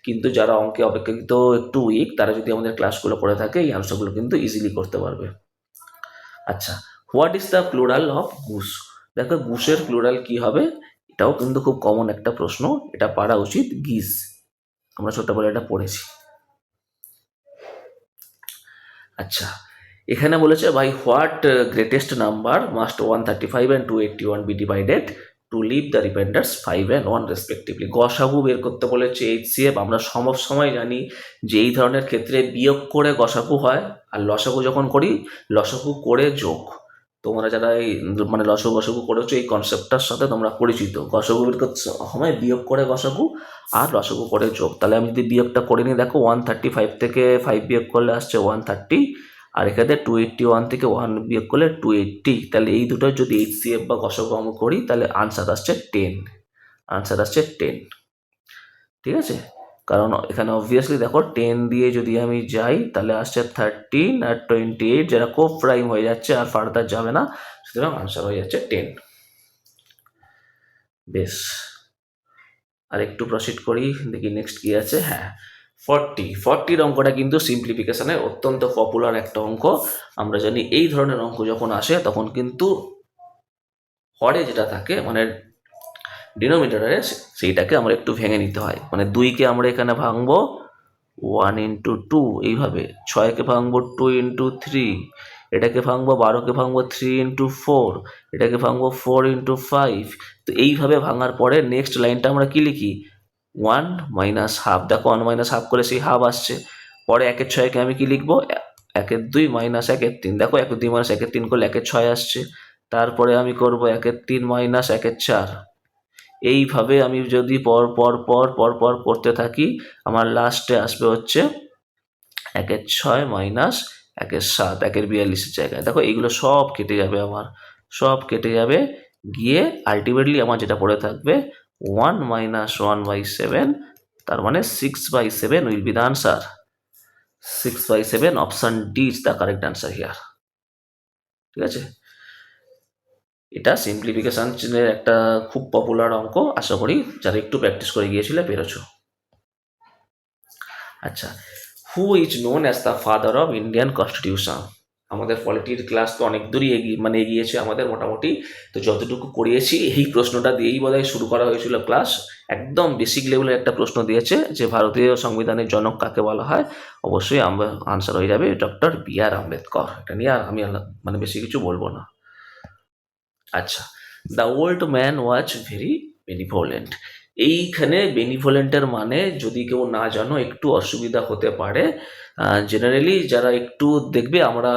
কিন্তু যারা অঙ্কে অপেক্ষাকৃত একটু উইক, তারা যদি আমাদের ক্লাসগুলো করে থাকে এই আনসারগুলো কিন্তু ইজিলি করতে পারবে। আচ্ছা, what is the plural of Goose? দেখো গুসের প্লুরাল কি হবে, এটাও কিন্তু খুব কমন একটা প্রশ্ন, এটা পারা উচিত। গিজ, আমরা ছোটবেলায় এটা পড়েছি। আচ্ছা, এখানে বলেছে by what greatest number must 135 and 281 be divided to leave the remainders 5 and 1 respectively. গসাগু বের করতে বলেছে এইচসিএফ। আমরা সব সময় জানি যে এই ধরনের ক্ষেত্রে বিয়োগ করে গসাগু হয়, আর লসাগু যখন করি লসাগু করে যোগ। তোমরা যারা এই মানে লসাগু গসাগু করেছো এই কনসেপ্টটার সাথে তোমরা পরিচিত। গসাগু বের করতে সময় বিয়োগ করে গসাগু আর লসাগু করে যোগ। তাহলে আমি যদি বিয়োগটা করে নিই, দেখো 135 থেকে 5 বিয়োগ করলে আসছে 130, আর এখানে 281 থেকে 1 বিয়োগ করলে 280। তাহলে এই দুটো যদি এইচসিএফ বা গসাগু আমরা করি তাহলে আনসার আসছে 10, আনসার আসছে 10। ঠিক আছে, কারণ এখানে অবভিয়াসলি দেখো 10 দিয়ে যদি আমি যাই তাহলে আসছে 13 আর 28, যারা কোপ প্রাইম হয়ে যাচ্ছে আর ফার্দার যাবে না, সুতরাং আনসার হয়ে যাচ্ছে 10। বেশ, আর একটু প্রসিড করি, দেখি নেক্সট কি আছে। হ্যাঁ, 40 অঙ্কটা কিন্তু সিম্পলিফিকেশনের অত্যন্ত পপুলার একটা অঙ্ক। আমরা জানি এই ধরনের অঙ্ক যখন আসে তখন কিন্তু হরে যেটা থাকে মানে ডিনোমিনেটরে, সেইটাকে আমরা একটু ভেঙে নিতে হয়। মানে 2কে আমরা এখানে ভাঙবো 1 × 2, এইভাবে 6কে ভাঙবো 2 × 3, এটাকে ভাঙবো 12কে ভাঙবো 3 × 4, এটাকে ভাঙবো 4 × 5। তো এইভাবে ভাঙার পরে নেক্সট লাইনটা আমরা কি লিখি, 1 - হাফ। দেখো 1 - হাফ করে সেই হাফ আসছে। পরে 1-এর 6কে আমি কি লিখবো, 1-এর 2 - 1-এর 3। দেখো 1-এর 2 - 1-এর 3 করলে 1-এর 6 আসছে। তারপরে আমি করবো 1-এর 3 - 1-এর 4। এইভাবে আমি যদি পর পর পর পর পর করতে থাকি, আমার লাস্টে আসবে হচ্ছে 1-এর 6 - 1-এর 7, 1-এর 42-এর জায়গায়। দেখো এইগুলো সব কেটে যাবে, আমার সব কেটে যাবে, গিয়ে আলটিমেটলি আমার যেটা পড়ে থাকবে 1 - 1/7, তার মানে 6/7 will be the answer. 6/7, option D is the correct answer here. ঠিক আছে, এটা সিম্পলিফিকেশনের একটা খুব পপুলার অঙ্ক, আশা করি যারা একটু প্র্যাকটিস করে গিয়েছিলে পেরেছো। আচ্ছা, who is known as the father of Indian constitution? আমাদের পলিটির ক্লাস তো অনেক দূরই এগিয়েছে আমাদের মোটামুটি। তো যতটুকু করিয়েছি এই প্রশ্নটা দিয়েই বোধহয় শুরু করা হয়েছিল ক্লাস। একদম বেসিক লেভেলের একটা প্রশ্ন দিয়েছে যে ভারতীয় সংবিধানের জনক কাকে বলা হয়। অবশ্যই আনসার হয়ে যাবে ডক্টর বি.আর. আম্বেদকর। এটা নিয়ে আর আমি মানে বেশি কিছু বলবো না। আচ্ছা, the old man was very benevolent. এইখানে বেনিভোলেন্টের মানে যদি কেউ না জানো একটু অসুবিধা হতে পারে। জেনারেলি যারা একটু দেখবে আমরা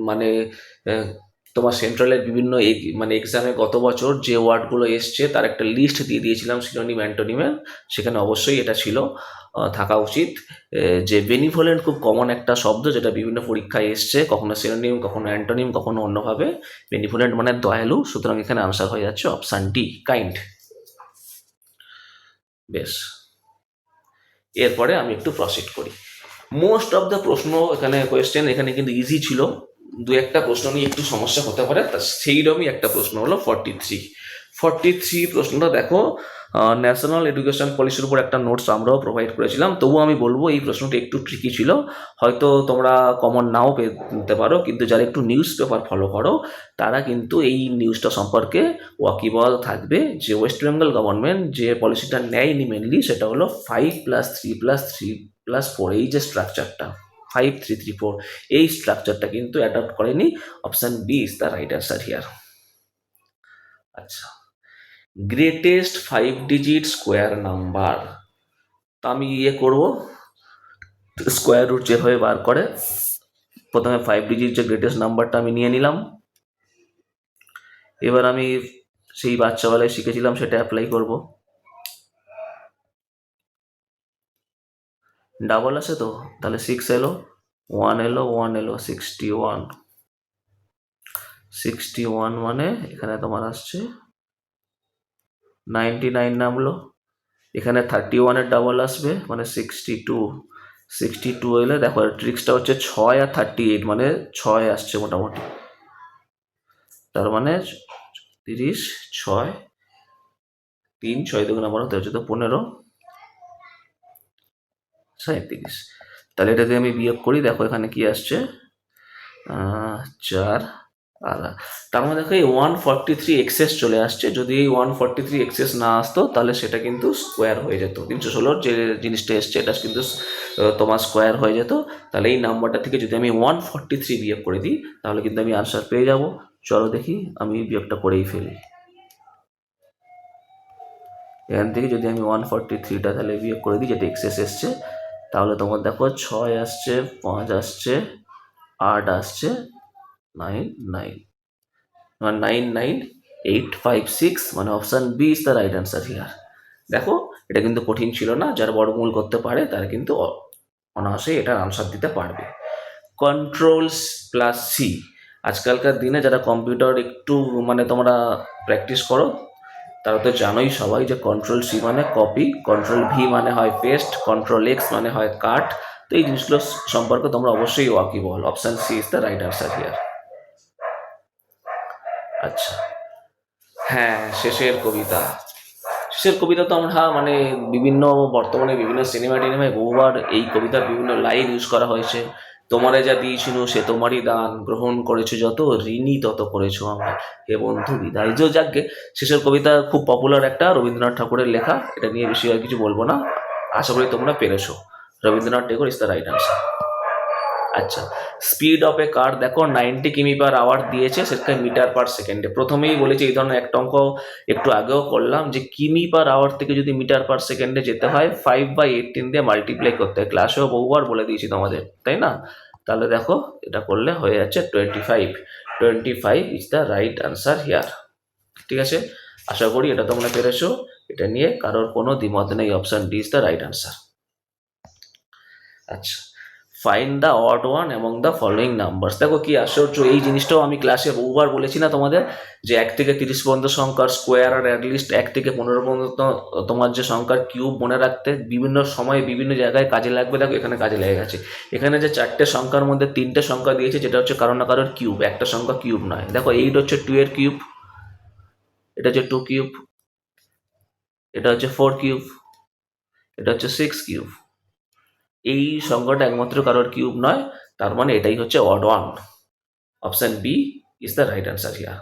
মানে তোমার সেন্ট্রালের বিভিন্ন মানে এক্সামে গত বছর যে ওয়ার্ডগুলো এসছে তার একটা লিস্ট দিয়ে দিয়েছিলাম সিনোনিম অ্যান্টোনিমের, সেখানে অবশ্যই এটা ছিল থাকা উচিত। যে বেনিভোলেন্ট খুব কমন একটা শব্দ, যেটা বিভিন্ন পরীক্ষায় এসছে, কখনো সিনোনিম, কখনো অ্যান্টোনিম, কখনো অন্যভাবে। বেনিভোলেন্ট মানে দয়ালু, সুতরাং এখানে আনসার হয়ে যাচ্ছে অপশান ডি, কাইন্ড। বেশ, এরপরে আমি একটু প্রসিড করি। মোস্ট অফ দ্য প্রশ্ন এখানে কোয়েশ্চেন এখানে কিন্তু ইজি ছিল, দু একটা প্রশ্ন নিয়ে একটু সমস্যা হতে পারে, তা সেইরকমই একটা প্রশ্ন হলো 43 প্রশ্নটা দেখো, ন্যাশনাল এডুকেশন পলিসির উপর একটা নোটস আমরাও প্রোভাইড করেছিলাম, তবুও আমি বলবো এই প্রশ্নটা একটু ট্রিকি ছিল, হয়তো তোমরা কমন নাও পেতে পারো, কিন্তু যারা একটু নিউজ পেপার ফলো করো তারা কিন্তু এই নিউজটা সম্পর্কে ওয়াকিবল থাকবে যে ওয়েস্ট বেঙ্গল গভর্নমেন্ট যে পলিসিটা নেয়নি মেনলি সেটা হলো 5+3+3+4, এই যে স্ট্রাকচারটা 5-3-3-4, এই স্ট্রাকচারটা কিন্তু অ্যাডপ্ট করেনি। Option B is the right answer here. আচ্ছা, গ্রেটেস্ট 5 ডিজিট স্কোয়ার নাম্বার, তা আমি করব স্কোয়ার রুট যেভাবে বার করে, প্রথমে 5 ডিজিট যে গ্রেটেস্ট নাম্বারটা আমি নিয়ে নিলাম, এবার আমি সেই বাচ্চাবেলায় শিখেছিলাম সেটা অ্যাপ্লাই করব। ডাবল আছে তো, তাহলে 6 এলো, 1 এলো 61 মানে এখানে তোমার আসছে 99 নামলো, এখানে 31-এর ডাবল আসবে মানে 62 এলে দেখো ট্রিক্সটা হচ্ছে 6 আর 38 মানে 6 আসছে মোটামুটি, তার মানে 30, 6, 3, 6 2 নাম্বার হতে হচ্ছে তো 15, 37, তাহলে এটা দিয়ে আমি বিয়োগ করি, দেখো এখানে কি আসছে 4 আর, তার মানে দেখো এই 143 এক্সেস চলে আসছে, যদি এই 143 এক্সেস না আসতো তাহলে সেটা কিন্তু স্কোয়ার হয়ে যেত, 316 যে জিনিসটা এসছে এটা কিন্তু তোমার স্কোয়ার হয়ে যেত, তাহলে এই নাম্বারটা থেকে যদি আমি 143 বিয়োগ করে দিই তাহলে কিন্তু আমি আনসার পেয়ে যাব। চলো দেখি আমি বিয়োগটা করেই ফেলি, এখান থেকে যদি আমি 143টা তাহলে বিয়োগ করে দিই যেটা এক্সেস এসছে, তাহলে তোমার দেখো 6 আসছে, 5 আসছে, 8 আসছে, 99856, মানে option B is the right answer here. দেখো এটা কিন্তু কঠিন ছিল না, যারা বর্গমূল করতে পারে তারা কিন্তু অনায়াসে এটার আনসার দিতে পারবে। কন্ট্রোল+সি, আজকালকার দিনে যারা কম্পিউটার একটু মানে তোমরা প্র্যাকটিস করো তারা তো জানোই সবাই যে কন্ট্রোল+সি মানে কপি, কন্ট্রোল+ভি মানে হয় পেস্ট, কন্ট্রোল+এক্স মানে হয় কাট, তো এই জিনিসগুলো সম্পর্কে তোমরা অবশ্যই ওয়াকিবল। Option C is the right answer here. আচ্ছা, হ্যাঁ, শেষের কবিতা তো আমরা মানে বিভিন্ন বর্তমানে বিভিন্ন সিনেমা টিনেমায় বহুবার এই কবিতার বিভিন্ন লাইন ইউজ করা হয়েছে। তোমারে যা দিয়েছিল সে তোমারই দান, গ্রহণ করেছো যত, ঋণী তত করেছো আমার, হে বন্ধু বিদায়। যে যাকে, শেষের কবিতা খুব পপুলার একটা রবীন্দ্রনাথ ঠাকুরের লেখা, এটা নিয়ে বেশি আর কিছু বলবো না, আশা করি তোমরা পেরেছো। রবীন্দ্রনাথ ঠাকুর ইজ দ্য রাইট আনসার। আচ্ছা, স্পিড অফ এ কার দেখো 90 কিমি/আওয়ার দিয়েছে, সেটা মিটার/সেকেন্ডে। প্রথমেই বলেছি এই ধরনের একটা অঙ্ক একটু আগেও করলাম যে কিমি/আওয়ার থেকে যদি মিটার/সেকেন্ডে যেতে হয় 5/18 দিয়ে মাল্টিপ্লাই করতে হয়, ক্লাসেও বহুবার বলে দিয়েছি তোমাদের, তাই না? তাহলে দেখো এটা করলে হয়ে যাচ্ছে 25 is the right answer here. ঠিক আছে, আশা করি এটা তোমরা পেরেছো, এটা নিয়ে কারোর কোনো দ্বিমত নেই, option D is the right answer. আচ্ছা, find the odd one among the following numbers, দেখো কি আশ্চর্য, এই জিনিসটাও আমি ক্লাসে বহুবার বলেছি না তোমাদের, যে 1 থেকে 30 পর্যন্ত সংখ্যার স্কোয়ার আর অ্যাটলিস্ট 1 থেকে 15 পর্যন্ত তোমার যে সংখ্যার কিউব মনে রাখতে বিভিন্ন সময়ে বিভিন্ন জায়গায় কাজে লাগবে। দেখো এখানে কাজে লেগে গেছে, এখানে যে 4টে সংখ্যার মধ্যে 3টে সংখ্যা দিয়েছে যেটা হচ্ছে কারো না কারোর কিউব, একটা সংখ্যা কিউব নয়। দেখো 8 হচ্ছে 2 এর কিউব, এটা হচ্ছে 2 কিউব, এটা হচ্ছে 4 কিউব, এটা হচ্ছে 6 কিউব, এই সংখ্যাটা একমাত্র কারোর কিউব নয়, তার মানে এটাই হচ্ছে odd one. Option B is the right answer here.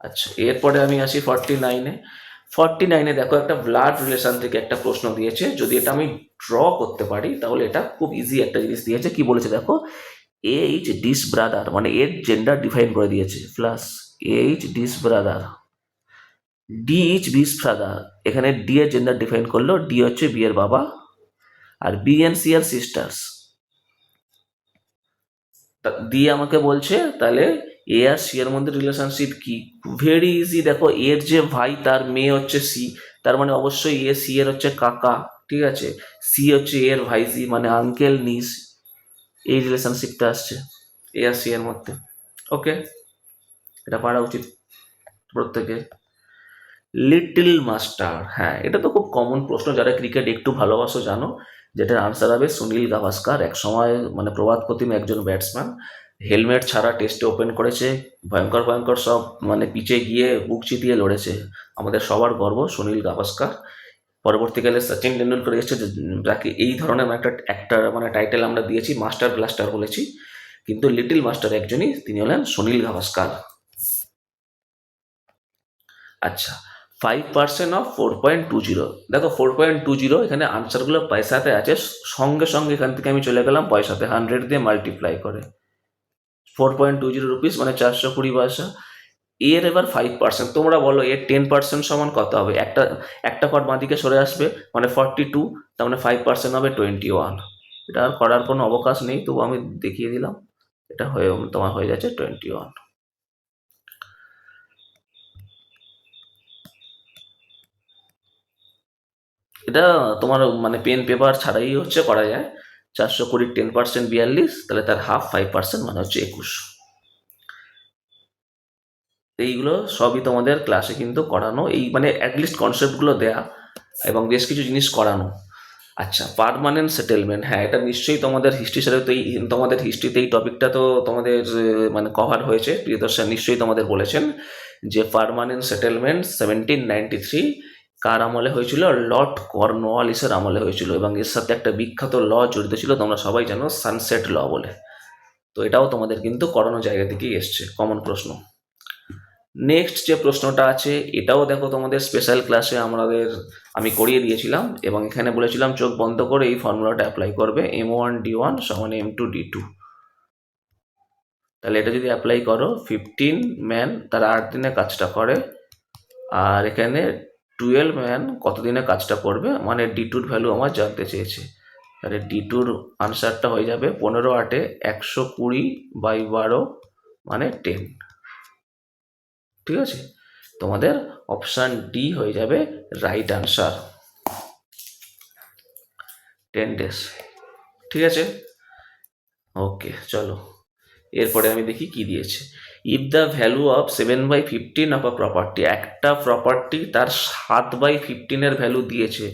আচ্ছা, এরপরে আমি আসি 49-এ দেখো একটা ব্লাড রিলেশন থেকে একটা প্রশ্ন দিয়েছে, যদি এটা আমি ড্র করতে পারি তাহলে এটা খুব ইজি একটা জিনিস দিয়েছে। কি বলেছে দেখো, এইচ ডিস ব্রাদার মানে এর জেন্ডার ডিফাইন করে দিয়েছে, plus H D's brother, D is B's brother, এখানে ডি এর জেন্ডার ডিফাইন করলো, ডি হচ্ছে বি এর বাবা, আর বি এন্ড সি আর সিস্টার্স দিয়ে আমাকে বলছে তাহলে এ আর সি এর মধ্যে রিলেশনশিপ কি, ভেরি ইজি। দেখো এর যে ভাই তার মেয়ে হচ্ছে সি, তার মানে অবশ্যই এ সি এর হচ্ছে কাকা, ঠিক আছে, সি হচ্ছে এর ভাইজি মানে আঙ্কেল নিস, এই রিলেশনশিপটা আসছে এ আর সি এর মধ্যে। ওকে, এটা পারা উচিত প্রত্যেকে। লিটল মাস্টার, হ্যাঁ এটা তো খুব কমন প্রশ্ন, যারা ক্রিকেট একটু ভালোবাসো জানো, যেটার আনসার হবে সুনীল গাভাস্কার। এক সময় মানে প্রবাদ প্রতিম একজন ব্যাটসম্যান, হেলমেট ছাড়া টেস্টে ওপেন করেছে, ভয়ঙ্কর ভয়ঙ্কর সব মানে পিচে গিয়ে বুক চিতিয়ে লড়েছে। আমাদের সবার গর্ব সুনীল গাভাস্কার। পরবর্তীকালে সচিন টেন্ডুলকর এসেছে, যাকে এই ধরনের একটা একটা মানে টাইটেল আমরা দিয়েছি, মাস্টার ব্লাস্টার বলেছি, কিন্তু লিটল মাস্টার একজনই, তিনি হলেন সুনীল গাভাস্কার। আচ্ছা, 5% অফ 4.20, দেখো 4.20 এখানে আনসারগুলো পয়সাতে আছে, সঙ্গে সঙ্গে এখান থেকে আমি চলে গেলাম পয়সাতে, 100 দিয়ে মাল্টিপ্লাই করে 4.20 রুপিস মানে 420 পয়সা। এর এবার 5%, তোমরা বলো এর 10% সমান কত হবে? একটা একটা কর বাঁদিকে সরে আসবে, মানে 42, তার মানে 5% হবে 21। এটা আর করার কোনো অবকাশ নেই, তবু আমি দেখিয়ে দিলাম। এটা হয়ে তোমার হয়ে যাচ্ছে 21। এটা তোমার মানে পেন পেপার ছাড়াই হচ্ছে করা যায়। 420 10% 42, তাহলে তার হাফ 5% মানে হচ্ছে 21। এইগুলো সবই তোমাদের ক্লাসে কিন্তু করানো, এই মানে অ্যাটলিস্ট কনসেপ্টগুলো দেয়া এবং বেশ কিছু জিনিস করানো। আচ্ছা, পার্মানেন্ট সেটেলমেন্ট, হ্যাঁ এটা নিশ্চয়ই তোমাদের হিস্ট্রি সাথে তো তোমাদের হিস্ট্রিতে এই টপিকটা তো তোমাদের মানে কভার হয়েছে। প্রিয়দর্শন নিশ্চয়ই তোমাদের বলেছেন যে পার্মানেন্ট সেটেলমেন্ট 1793 কার আমলে হয়েছিল? লর্ড কর্নওয়ালিসের আমলে হয়েছিল, এবং এর সাথে একটা বিখ্যাত ল জড়িত ছিল, তোমরা সবাই জানো, সানসেট ল বলে। তো এটাও তোমাদের কিন্তু করানো জায়গা থেকেই এসছে, কমন প্রশ্ন। নেক্সট যে প্রশ্নটা আছে, এটাও দেখো তোমাদের স্পেশাল ক্লাসে আমি করিয়ে দিয়েছিলাম, এবং এখানে বলেছিলাম চোখ বন্ধ করে এই ফর্মুলাটা অ্যাপ্লাই করবে, M1D1 সমান M2D2। তাহলে এটা যদি অ্যাপ্লাই করো, 15 ম্যান তারা 8 দিনে কাজটা করে, আর এখানে 12 ম্যান কত দিনে কাজটা করবে, মানে D2-র ভ্যালু আমার জানতে চেয়েছে। তাহলে D2-র আনসারটা হয়ে যাবে 15 8 120/12 মানে 10। ঠিক আছে, তোমাদের অপশান ডি হয়ে যাবে রাইট আনসার, 10 days। ঠিক আছে, ওকে চলো এরপরে আমি দেখি কি দিয়েছে। If the value of 7/15 of a property, একটা প্রপার্টি তার 7/15 ভ্যালু দিয়েছে,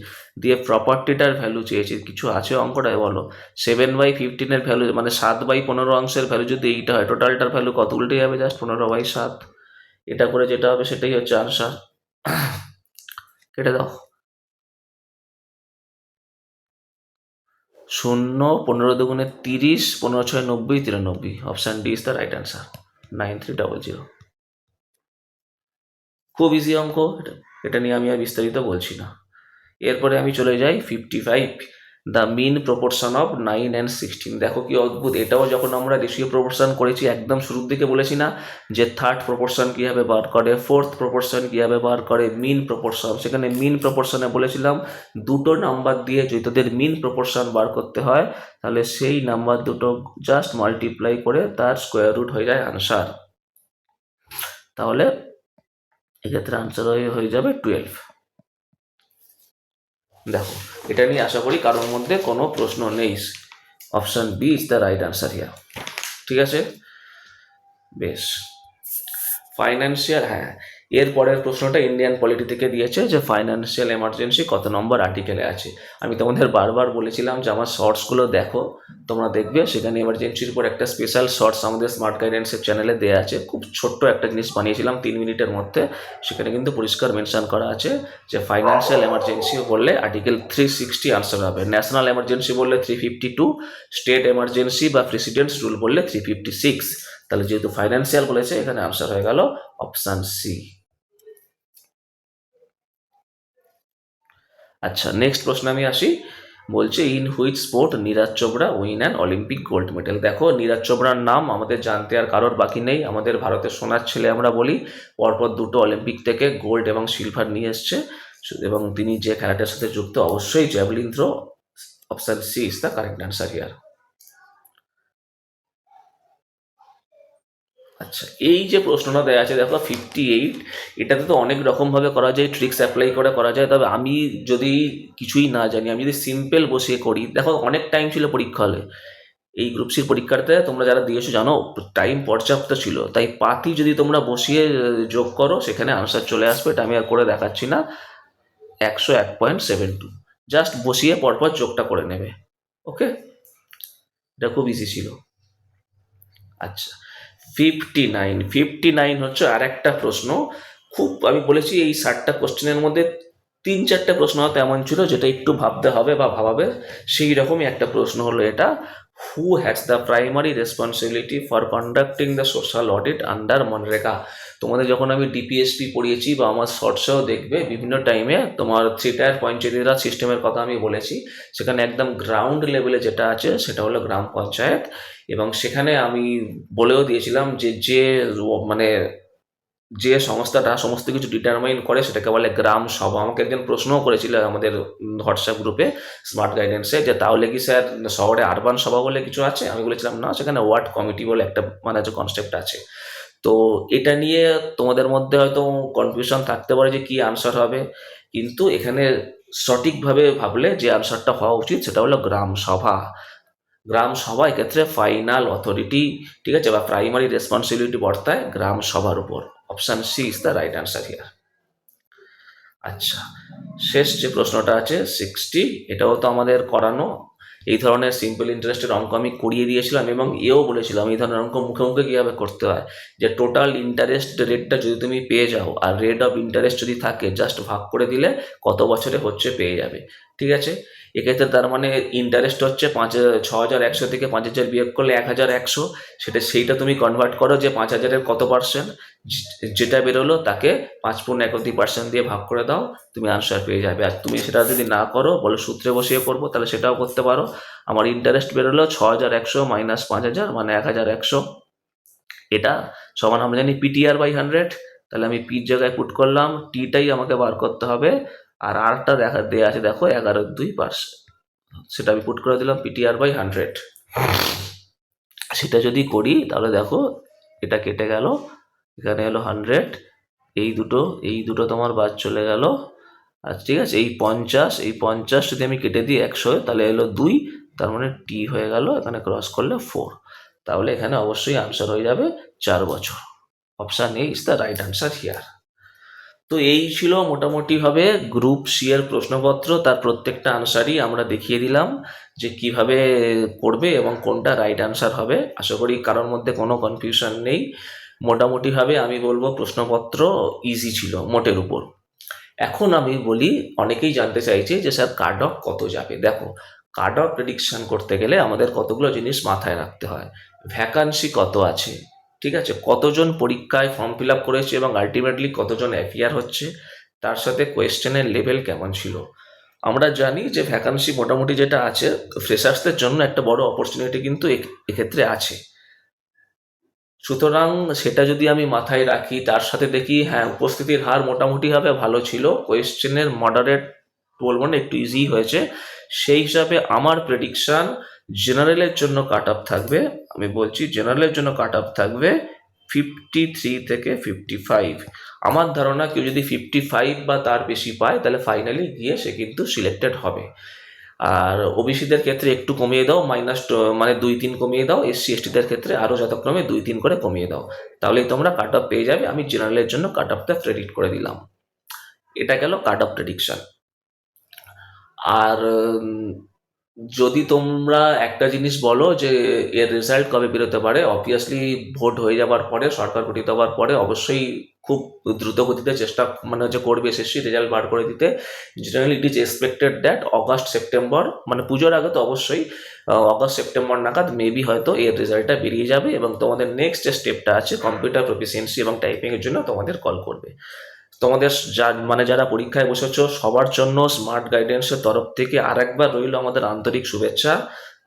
দিয়ে প্রপার্টিটার ভ্যালু চেয়েছে, কিছু আছে অঙ্কটায় বলো। 7/15 ভ্যালু মানে 7/15 অংশের ভ্যালু যদি এইটা হয়, টোটালটার ভ্যালু কত? উল্টে যাবে, জাস্ট 15/7। এটা করে যেটা হবে সেটাই হচ্ছে আনসার। কেটে দাও। 0, 15 দুগুণে 30, 15 6 90, 93। Option D is the right answer, 9300। খুব ইজি অঙ্ক এটা, এটা নিয়ে আমি আর বিস্তারিত বলছি না। এরপরে আমি চলে যাই 55, the mean proportion of 9 and 16। দেখো কি অদ্ভুত, এটাও যখন আমরা রেশিও প্রপোর্শন করেছি একদম শুরুর দিকে বলেছি না যে থার্ড প্রপোর্শন কীভাবে বার করে, ফোর্থ প্রপোর্শন কীভাবে বার করে, মিন প্রপোর্শন, সেখানে মিন প্রপোর্শনে বলেছিলাম দুটো নাম্বার দিয়ে যদি তোদের মিন প্রপোর্শন বার করতে হয়, তাহলে সেই নাম্বার দুটো জাস্ট মাল্টিপ্লাই করে তার স্কোয়ার রুট হয়ে যায় আনসার। তাহলে এক্ষেত্রে আনসার হয়ে যাবে 12। দেখো এটা নিয়ে আশা করি কারোর মধ্যে কোনো প্রশ্ন নেই, option B is the right answer here. ঠিক আছে, বেশ। ফাইন্যান্সিয়াল, হ্যাঁ এর পরের প্রশ্নটা ইন্ডিয়ান পলিটি থেকে দিয়েছে যে ফাইন্যান্সিয়াল এমার্জেন্সি কত নম্বর আর্টিকেলে আছে। আমি তোমাদের বারবার বলেছিলাম যে আমার শর্টসগুলো দেখো, তোমরা দেখবে সেখানে এমার্জেন্সির উপর একটা স্পেশাল শর্টস আমাদের স্মার্ট গাইডেন্সের চ্যানেলে দেওয়া আছে, খুব ছোট্ট একটা জিনিস বানিয়েছিলাম 3 মিনিটের মধ্যে। সেখানে কিন্তু পরিষ্কার মেনশন করা আছে যে ফাইন্যান্সিয়াল এমার্জেন্সি বললে আর্টিকেল 360 আনসার হবে, ন্যাশনাল এমার্জেন্সি বললে 352, স্টেট এমার্জেন্সি বা প্রেসিডেন্টস রুল বললে 356। তাহলে যেহেতু ফাইন্যান্সিয়াল বলেছে, এখানে আনসার হয়ে গেল অপশান সি। আচ্ছা, নেক্সট প্রশ্ন আমি আসি। বলছে in which sport Neeraj Chopra win an Olympic gold medal. দেখো নীরাজ চোপড়ার নাম আমাদের জানতে আর কারোর বাকি নেই, আমাদের ভারতের সোনার ছেলে আমরা বলি, পরপর দুটো অলিম্পিক থেকে গোল্ড এবং সিলভার নিয়ে এসছে, এবং তিনি যে খেলাটার সাথে যুক্ত অবশ্যই javelin throw. Option C is the correct answer here. আচ্ছা, এই যে প্রশ্নটা দেওয়া আছে দেখো 58, এটাতে তো অনেক রকমভাবে করা যায়, ট্রিক্স অ্যাপ্লাই করে করা যায়, তবে আমি যদি কিছুই না জানি, আমি যদি সিম্পল বসিয়ে করি, দেখো অনেক টাইম ছিল পরীক্ষা হলে, এই গ্রুপ সির পরীক্ষাতে তোমরা যারা দিয়েছো জানো টাইম পর্যাপ্ত ছিল, তাই পাতি যদি তোমরা বসিয়ে যোগ করো সেখানে আনসার চলে আসবে, এটা আমি আর করে দেখাচ্ছি না। 101.72, জাস্ট বসিয়ে পরপর যোগটা করে নেবে। ওকে, এটা খুব ইজি ছিল। আচ্ছা, 59 হচ্ছে আর একটা প্রশ্ন। খুব, আমি বলেছি এই 60টা কোশ্চেনের মধ্যে 3-4টে প্রশ্ন হয়তো এমন ছিল যেটা একটু ভাবতে হবে বা ভাবাবে, সেই রকমই একটা প্রশ্ন হলো এটা। Who has the primary responsibility for conducting the social audit under MNREGA? তোমাদের যখন আমি ডিপিএসপি পড়িয়েছি বা আমার শর্টসেও দেখবে বিভিন্ন টাইমে তোমার 3 টায়ার পঞ্চায়েতি রাজ সিস্টেমের কথা আমি বলেছি। সেখানে একদম গ্রাউন্ড লেভেলে যেটা আছে সেটা হলো গ্রাম পঞ্চায়েত। এবং সেখানে আমি বলেও দিয়েছিলাম যে যে মানে যে সংস্থাটা সমস্ত কিছু ডিটারমাইন করে সেটাকে বলে গ্রাম সভা। আমাকে একজন প্রশ্নও করেছিল আমাদের হোয়াটসঅ্যাপ গ্রুপে স্মার্ট গাইডেন্সে, যে তাহলে কি স্যার শহরে আরবান সভা বলে কিছু আছে? আমি বলেছিলাম না, সেখানে ওয়ার্ড কমিটি বলে একটা মানে যে কনসেপ্ট আছে। তো এটা নিয়ে তোমাদের মধ্যে হয়তো কনফিউশন থাকতে পারে যে কি আনসার হবে, কিন্তু এখানে সঠিকভাবে ভাবলে যে আনসারটা হওয়া উচিত সেটা হলো গ্রাম সভা। গ্রাম সভা এক্ষেত্রে ফাইনাল অথরিটি, ঠিক আছে, বা প্রাইমারি রেসপন্সিবিলিটি বর্তায় গ্রাম সভার উপর। Option C is the right answer here. আচ্ছা, শেষ যে প্রশ্নটা আছে 60, এটাও তো আমাদের করানো। এই ধরনের সিম্পল ইন্টারেস্টের অঙ্ক আমি করিয়ে দিয়েছিলাম এবং এও বলেছিলাম এই ধরনের অঙ্ক মুখে মুখে কীভাবে করতে হয়। যে টোটাল ইন্টারেস্ট রেটটা যদি তুমি পেয়ে যাও আর রেট অফ ইন্টারেস্ট যদি থাকে, জাস্ট ভাগ করে দিলে কত বছরে হচ্ছে পেয়ে যাবে। ঠিক আছে, এক্ষেত্রে তার মানে ইন্টারেস্ট হচ্ছে 6,100 থেকে 5,000 বিয়োগ করলে 1,100। সেইটা তুমি কনভার্ট করো যে 5,000-এর কত পার্সেন্ট, যেটা বেরোলো তাকে 5.1% দিয়ে ভাগ করে দাও, তুমি আনসার পেয়ে যাবে। আর তুমি সেটা যদি না করো, বলো সূত্রে বসিয়ে করবো, তাহলে সেটাও করতে পারো। আমার ইন্টারেস্ট বেরোলো 6,100 মাইনাস 5,000 মানে 1,100। এটা সমান আমরা জানি পিটিআর বাই 100। তাহলে আমি পির জায়গায় পুট করলাম, টিটাই আমাকে বার করতে হবে। আর আরটা দেওয়া আছে দেখো 11.2%, সেটা আমি পুট করে দিলাম পিটিআর বাই 100। সেটা যদি করি তাহলে দেখো এটা কেটে গেল, এখানে এলো 100, এই দুটো তোমার বাদ চলে গেল। আর ঠিক আছে, এই 50 যদি আমি কেটে দিই 100, তাহলে এলো 2, তার মানে টি হয়ে গেল, এখানে ক্রস করলে 4। তাহলে এখানে অবশ্যই আনসার হয়ে যাবে 4 বছর। Option A is the right answer here. তো এই ছিল মোটামুটিভাবে গ্রুপ সি এর প্রশ্নপত্র, তার প্রত্যেকটা আনসারই আমরা দেখিয়ে দিলাম যে কিভাবে করবে এবং কোনটা রাইট আনসার হবে। আশা করি কারোর মধ্যে কোনো কনফিউশন নেই। মোটামুটিভাবে আমি বলবো প্রশ্নপত্র ইজি ছিল মোটের উপর। এখন আমি বলি, অনেকেই জানতে চাইছে যে স্যার কাট অফ কত যাবে। দেখো, কাট অফ প্রেডিকশন করতে গেলে আমাদের কতগুলো জিনিস মাথায় রাখতে হয়। ভ্যাকান্সি কত আছে, ঠিক আছে, কতজন পরীক্ষায় ফর্ম ফিল আপ করেছে এবং আলটিমেটলি কতজন অ্যাপিয়ার হচ্ছে, তার সাথে কোয়েশ্চেনের লেভেল কেমন ছিল। আমরা জানি যে ভ্যাকান্সি মোটামুটি যেটা আছে ফ্রেশার্সদের জন্য একটা বড় অপরচুনিটি কিন্তু এক্ষেত্রে আছে। সুতরাং সেটা যদি আমি মাথায় রাখি, তার সাথে দেখি হ্যাঁ উপস্থিতির হার মোটামুটিভাবে ভালো ছিল, কোয়েশ্চেনের মডারেট বলবো না, একটু ইজি হয়েছে, সেই হিসাবে আমার প্রেডিকশান জেনারেলের জন্য কাট অফ থাকবে, আমি বলছি জেনারেলের জন্য কাট অফ থাকবে 53 থেকে 55। আমার ধারণা কেউ যদি 55 বা তার বেশি পায় তাহলে ফাইনালি গিয়ে সে কিন্তু সিলেক্টেড হবে। আর ওবিসিদের ক্ষেত্রে একটু কমিয়ে দাও, মানে 2-3 কমিয়ে দাও, এসসি এসটিদের ক্ষেত্রে আরও যথাক্রমে 2-3 করে কমিয়ে দাও, তাহলেই তোমরা কাট অফ পেয়ে যাবে। আমি জেনারেলের জন্য কাট অফটা প্রেডিক্ট করে দিলাম। এটা গেল কাট অফ প্রেডিকশন। আর যদি তোমরা একটা জিনিস বলো যে এর রেজাল্ট কবে বেরোতে পারে, অবভিয়াসলি ভোট হয়ে যাবার পরে, সরকার গঠিত হওয়ার পরে অবশ্যই খুব দ্রুত গতিতে চেষ্টা মানে হচ্ছে করবে এসএসসি রেজাল্ট বার করে দিতে। Generally it is expected that August September, মানে পুজোর আগে তো অবশ্যই অগাস্ট সেপ্টেম্বর নাগাদ মেবি হয়তো এর রেজাল্টটা বেরিয়ে যাবে এবং তোমাদের নেক্সট যে স্টেপটা আছে কম্পিউটার প্রফিসিয়েন্সি এবং টাইপিংয়ের জন্য তোমাদের কল করবে। তোমাদের যারা পরীক্ষায় বসেছো সবার জন্য স্মার্ট গাইডেন্সের তরফ থেকে আরেকবার রইল আমাদের আন্তরিক শুভেচ্ছা।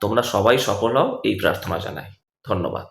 তোমরা সবাই সফল হও এই প্রার্থনা জানাই। ধন্যবাদ।